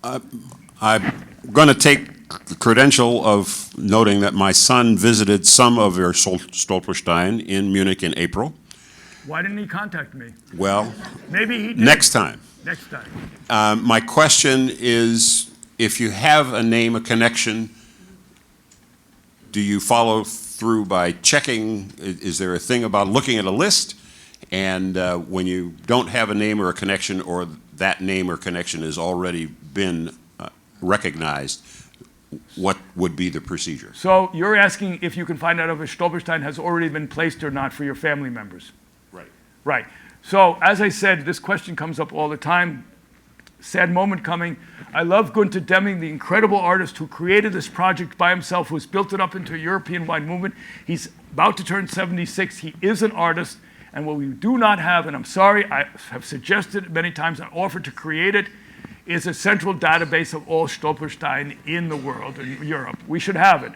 I'm going to take the credential of noting that my son visited some of your Stolperstein in Munich in April. Why didn't he contact me? Well, Maybe he did. next time. Next time. My question is, if you have a name, a connection, do you follow through by checking? Is there a thing about looking at a list? And when you don't have a name or a connection, or that name or connection has already been recognized, what would be the procedure? So you're asking if you can find out if a Stolperstein has already been placed or not for your family members? Right. Right. So as I said, this question comes up all the time. Sad moment coming. I love Gunther Deming, the incredible artist who created this project by himself, who's built it up into a European-wide movement. He's about to turn 76. He is an artist. And what we do not have, and I'm sorry, I have suggested many times, and offered to create it, is a central database of all Stolpersteine in the world, in Europe. We should have it.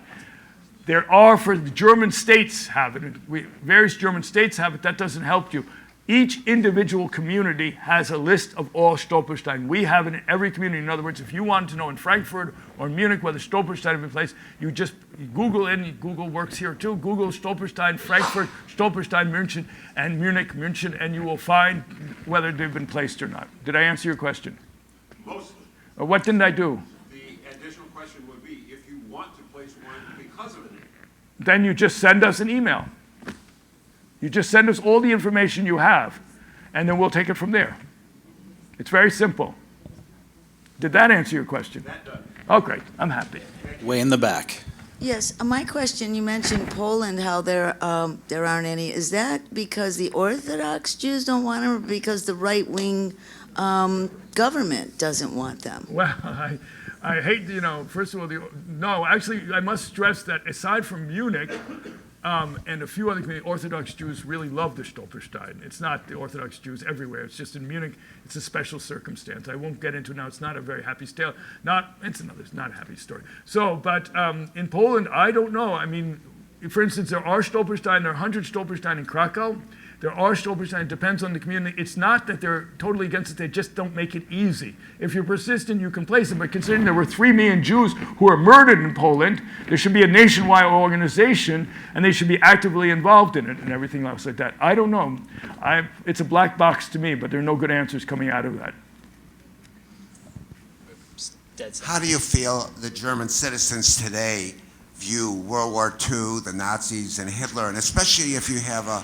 There are, for the German states have it. Various German states have it. That doesn't help you. Each individual community has a list of all Stolpersteine. We have it in every community. In other words, if you wanted to know in Frankfurt or Munich whether Stolpersteine have been placed, you just Google in. Google works here too. Google Stolpersteine, Frankfurt, Stolperstein, München, and Munich, München, and you will find whether they've been placed or not. Did I answer your question? Mostly. Or what didn't I do? The additional question would be, if you want to place one because of a name. Then you just send us an email. You just send us all the information you have, and then we'll take it from there. It's very simple. Did that answer your question? That does. Oh, great. I'm happy. Way in the back. Yes, my question, you mentioned Poland, how there aren't any. Is that because the Orthodox Jews don't want them, or because the right-wing government doesn't want them? Well, I hate, first of all, no, actually, I must stress that aside from Munich, and a few other communities, Orthodox Jews really love the Stolperstein. It's not the Orthodox Jews everywhere. It's just in Munich, it's a special circumstance. I won't get into it now. It's not a very happy tale. It's not a happy story. So, but in Poland, I don't know. I mean, for instance, there are Stolperstein. There are 100 Stolperstein in Krakow. There are Stolperstein. It depends on the community. It's not that they're totally against it. They just don't make it easy. If you're persistent, you can place it. But considering there were 3 million Jews who were murdered in Poland, there should be a nationwide organization, and they should be actively involved in it and everything else like that. I don't know. It's a black box to me, but there are no good answers coming out of that. How do you feel the German citizens today view World War II, the Nazis, and Hitler, and especially if you have a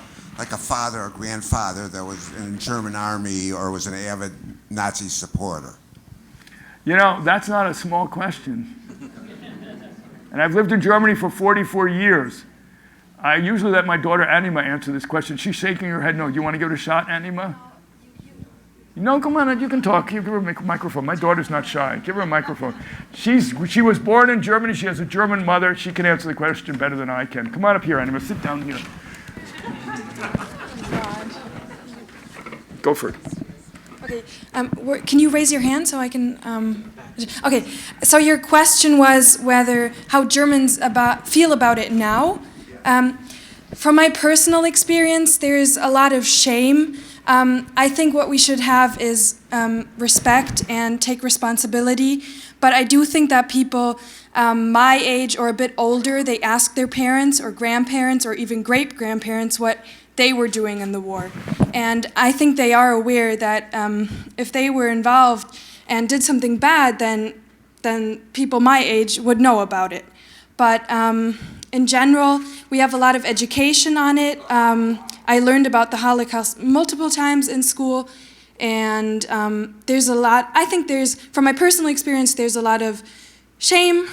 father or grandfather that was in the German army or was an avid Nazi supporter? That's not a small question. And I've lived in Germany for 44 years. I usually let my daughter Anima answer this question. She's shaking her head no. Do you want to give it a shot, Anima? No, come on, you can talk. Give her a microphone. My daughter's not shy. Give her a microphone. She was born in Germany. She has a German mother. She can answer the question better than I can. Come on up here, Anima. Sit down here. Go for it. Okay, can you raise your hand so I can? Okay, so your question was how Germans feel about it now. From my personal experience, there's a lot of shame. I think what we should have is respect and take responsibility. But I do think that people my age or a bit older, they ask their parents or grandparents or even great-grandparents what they were doing in the war. And I think they are aware that if they were involved and did something bad, then people my age would know about it. But in general, we have a lot of education on it. I learned about the Holocaust multiple times in school, and there's a lot, I think from my personal experience, there's a lot of shame,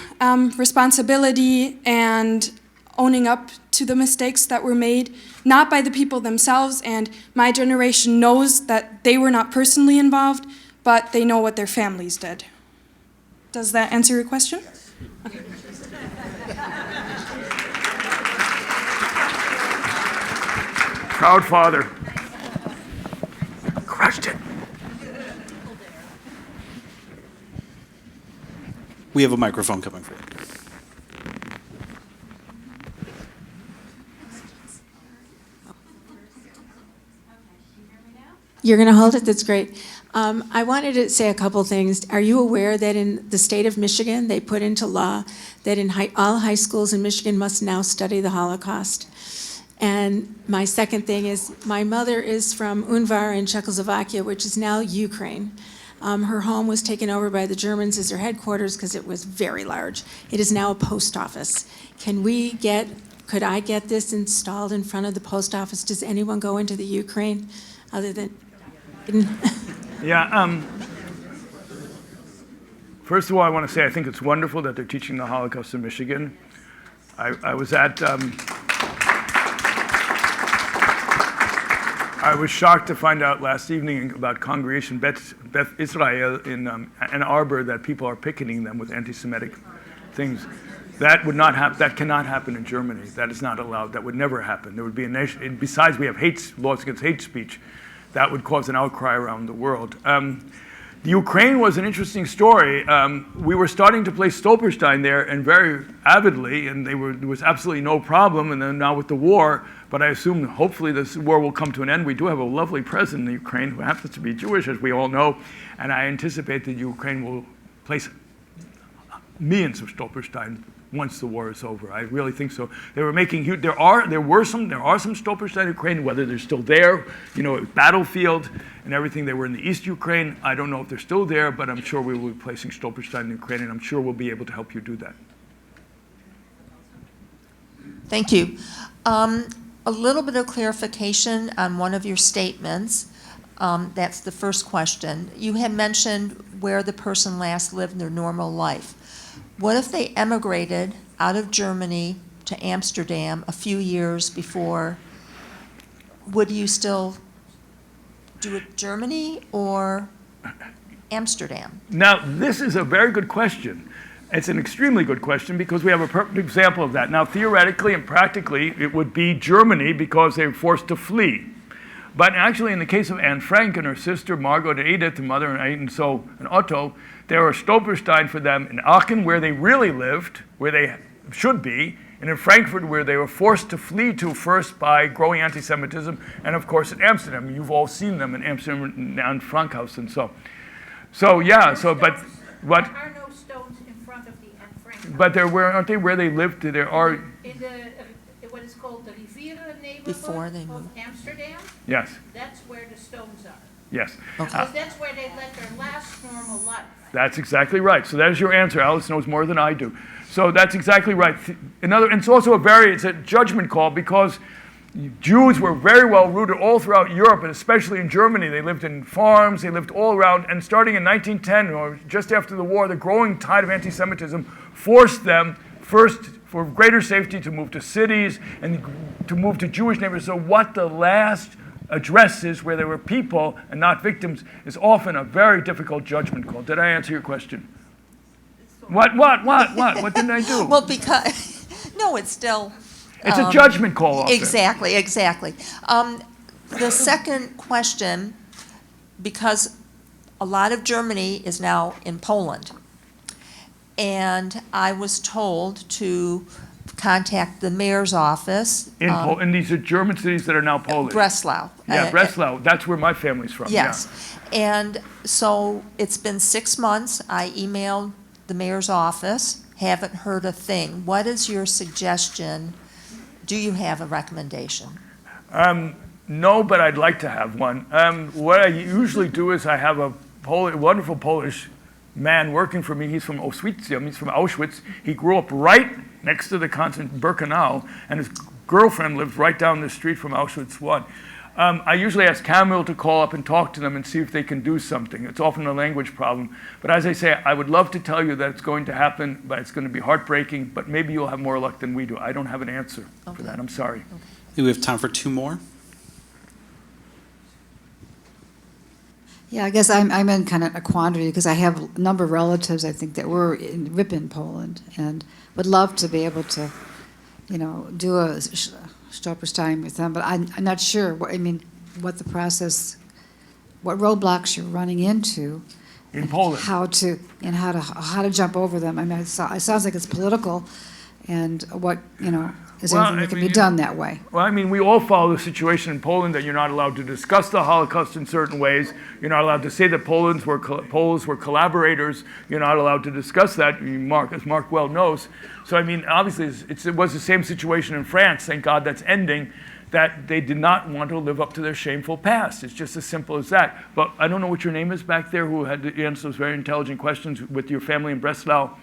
responsibility, and owning up to the mistakes that were made, not by the people themselves, and my generation knows that they were not personally involved, but they know what their families did. Does that answer your question? Yes. Okay. Proud father. Crushed it. We have a microphone coming for you. You're going to hold it? That's great. I wanted to say a couple things. Are you aware that in the state of Michigan, they put into law that in all high schools in Michigan must now study the Holocaust? And my second thing is, my mother is from Unvar in Czechoslovakia, which is now Ukraine. Her home was taken over by the Germans as their headquarters because it was very large. It is now a post office. Could I get this installed in front of the post office? Does anyone go into the Ukraine other than? Yeah. First of all, I want to say I think it's wonderful that they're teaching the Holocaust in Michigan. I was at. I was shocked to find out last evening about Congregation Beth Israel in Ann Arbor that people are picketing them with anti-Semitic things. That would not happen. That cannot happen in Germany. That is not allowed. That would never happen. There would be a nation. And besides, we have laws against hate speech. That would cause an outcry around the world. The Ukraine was an interesting story. We were starting to play Stolpersteine there, and very avidly, and there was absolutely no problem. And then now with the war, but I assume hopefully this war will come to an end. We do have a lovely president in the Ukraine who happens to be Jewish, as we all know, and I anticipate that Ukraine will place millions of Stolpersteine once the war is over. I really think so. They were making huge. There are some Stolpersteine in Ukraine. Whether they're still there, battlefield and everything. They were in the East Ukraine. I don't know if they're still there, but I'm sure we will be placing Stolpersteine in Ukraine, and I'm sure we'll be able to help you do that. Thank you. A little bit of clarification on one of your statements. That's the first question. You had mentioned where the person last lived in their normal life. What if they emigrated out of Germany to Amsterdam a few years before? Would you still do it Germany or Amsterdam? Now, this is a very good question. It's an extremely good question because we have a perfect example of that. Now, theoretically and practically, it would be Germany because they were forced to flee. But actually, in the case of Anne Frank and her sister, Margot and Edith, the mother and Otto, there were Stolpersteine for them in Aachen, where they really lived, where they should be, and in Frankfurt, where they were forced to flee to first by growing anti-Semitism, and of course in Amsterdam. You've all seen them in Amsterdam and Frankhaus and so. So yeah, but what? There are no stones in front of the Anne Frank. But aren't they where they lived? There are. In the what is called the Riviera Before they neighborhood of Amsterdam. Yes. That's where the stones are. Yes. Because that's where they led their last normal life. That's exactly right. So that is your answer. Alice knows more than I do. So that's exactly right. And it's also it's a judgment call because Jews were very well rooted all throughout Europe, and especially in Germany. They lived in farms, they lived all around, and starting in 1910, or just after the war, the growing tide of anti-Semitism forced them first for greater safety to move to cities and to move to Jewish neighborhoods. So what the last addresses where there were people and not victims is often a very difficult judgment call. Did I answer your question? What? What didn't I do? Well, because, no, it's still. It's a judgment call often. Exactly. The second question, because a lot of Germany is now in Poland, and I was told to contact the mayor's office. And these are German cities that are now Polish. Breslau. Yeah, Breslau. That's where my family's from. Yes. Yeah. And so it's been 6 months. I emailed the mayor's office, haven't heard a thing. What is your suggestion? Do you have a recommendation? No, but I'd like to have one. What I usually do is I have a wonderful Polish man working for me. He's from Auschwitz. He's from Auschwitz. He grew up right next to the concentration Birkenau, and his girlfriend lived right down the street from Auschwitz I. I usually ask Camille to call up and talk to them and see if they can do something. It's often a language problem. But as I say, I would love to tell you that it's going to happen, but it's going to be heartbreaking, but maybe you'll have more luck than we do. I don't have an answer for that. I'm sorry. Okay. We have time for 2 more. Yeah, I guess I'm in kind of a quandary because I have a number of relatives, I think, that were in Ripon, Poland, and would love to be able to, do a Stolpersteine with them, but I'm not sure. What the process, what roadblocks you're running into in Poland, how to jump over them. It sounds like it's political, and is there anything that can be done that way? Well, I mean, we all follow the situation in Poland that you're not allowed to discuss the Holocaust in certain ways. You're not allowed to say that Poles were collaborators. You're not allowed to discuss that, as Mark well knows. So, I mean, obviously, it was the same situation in France. Thank God that's ending. That they did not want to live up to their shameful past. It's just as simple as that. But I don't know what your name is back there, who had to answer those very intelligent questions with your family in Breslau,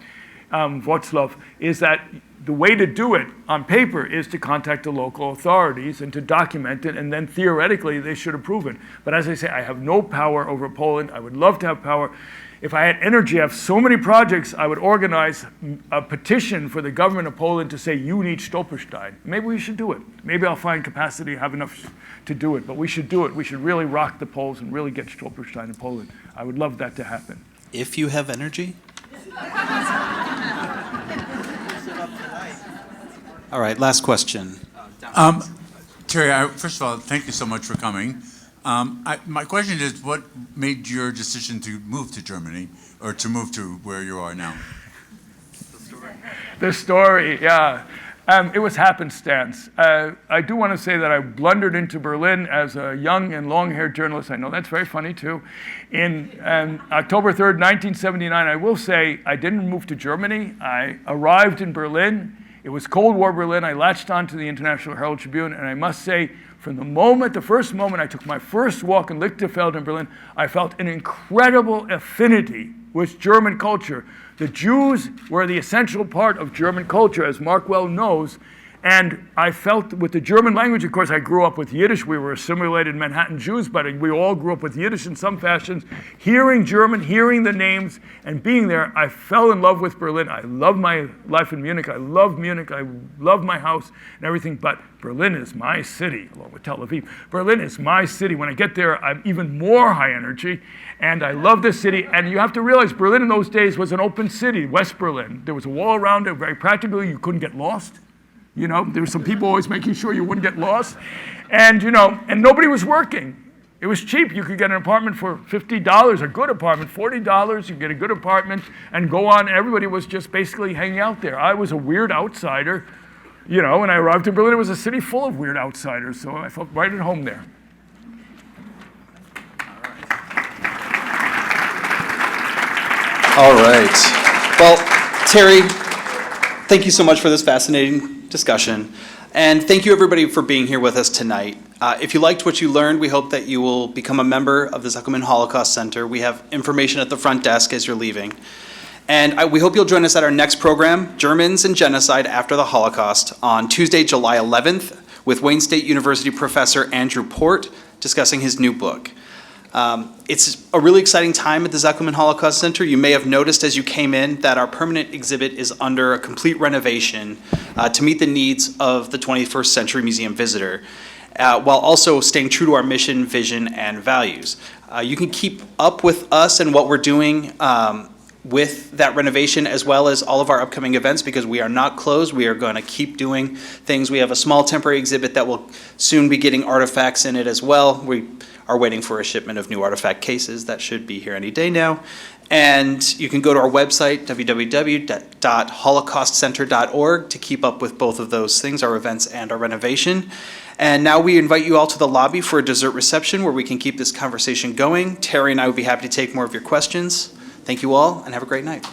Wrocław, is that the way to do it on paper is to contact the local authorities and to document it, and then theoretically they should approve it. But as I say, I have no power over Poland. I would love to have power. If I had energy, I have so many projects, I would organize a petition for the government of Poland to say, you need Stolpersteine. Maybe we should do it. Maybe I'll find capacity, have enough to do it, but we should do it. We should really rock the Poles and really get Stolpersteine in Poland. I would love that to happen. If you have energy? All right, last question. Terry, first of all, thank you so much for coming. My question is, what made your decision to move to Germany, or to move to where you are now? The story, yeah. It was happenstance. I do want to say that I blundered into Berlin as a young and long-haired journalist. I know that's very funny, too. In October 3rd, 1979, I will say I didn't move to Germany. I arrived in Berlin. It was Cold War Berlin. I latched onto the International Herald Tribune, and I must say, from the first moment I took my first walk in Lichterfeld in Berlin, I felt an incredible affinity with German culture. The Jews were the essential part of German culture, as Mark well knows, and I felt with the German language, of course, I grew up with Yiddish. We were assimilated Manhattan Jews, but we all grew up with Yiddish in some fashions. Hearing German, hearing the names, and being there, I fell in love with Berlin. I love my life in Munich. I love Munich. I love my house and everything, but Berlin is my city, along with Tel Aviv. Berlin is my city. When I get there, I'm even more high energy, and I love this city. And you have to realize Berlin in those days was an open city, West Berlin. There was a wall around it, very practically. You couldn't get lost. You know, there were some people always making sure you wouldn't get lost. And, you know, and nobody was working. It was cheap. You could get an apartment for $50, a good apartment, $40. You could get a good apartment and go on. Everybody was just basically hanging out there. I was a weird outsider, you know, when I arrived in Berlin. It was a city full of weird outsiders, so I felt right at home there. All right. Well, Terry, thank you so much for this fascinating discussion. And thank you, everybody, for being here with us tonight. If you liked what you learned, we hope that you will become a member of the Zuckerman Holocaust Center. We have information at the front desk as you're leaving. And we hope you'll join us at our next program, Germans and Genocide After the Holocaust, on Tuesday, July 11th, with Wayne State University professor Andrew Port discussing his new book. It's a really exciting time at the Zuckerman Holocaust Center. You may have noticed as you came in that our permanent exhibit is under a complete renovation to meet the needs of the 21st century museum visitor, while also staying true to our mission, vision, and values. You can keep up with us and what we're doing with that renovation, as well as all of our upcoming events, because we are not closed. We are going to keep doing things. We have a small temporary exhibit that will soon be getting artifacts in it as well. We are waiting for a shipment of new artifact cases that should be here any day now. And you can go to our website, www.holocaustcenter.org, to keep up with both of those things, our events and our renovation. And now we invite you all to the lobby for a dessert reception where we can keep this conversation going. Terry and I would be happy to take more of your questions. Thank you all, and have a great night.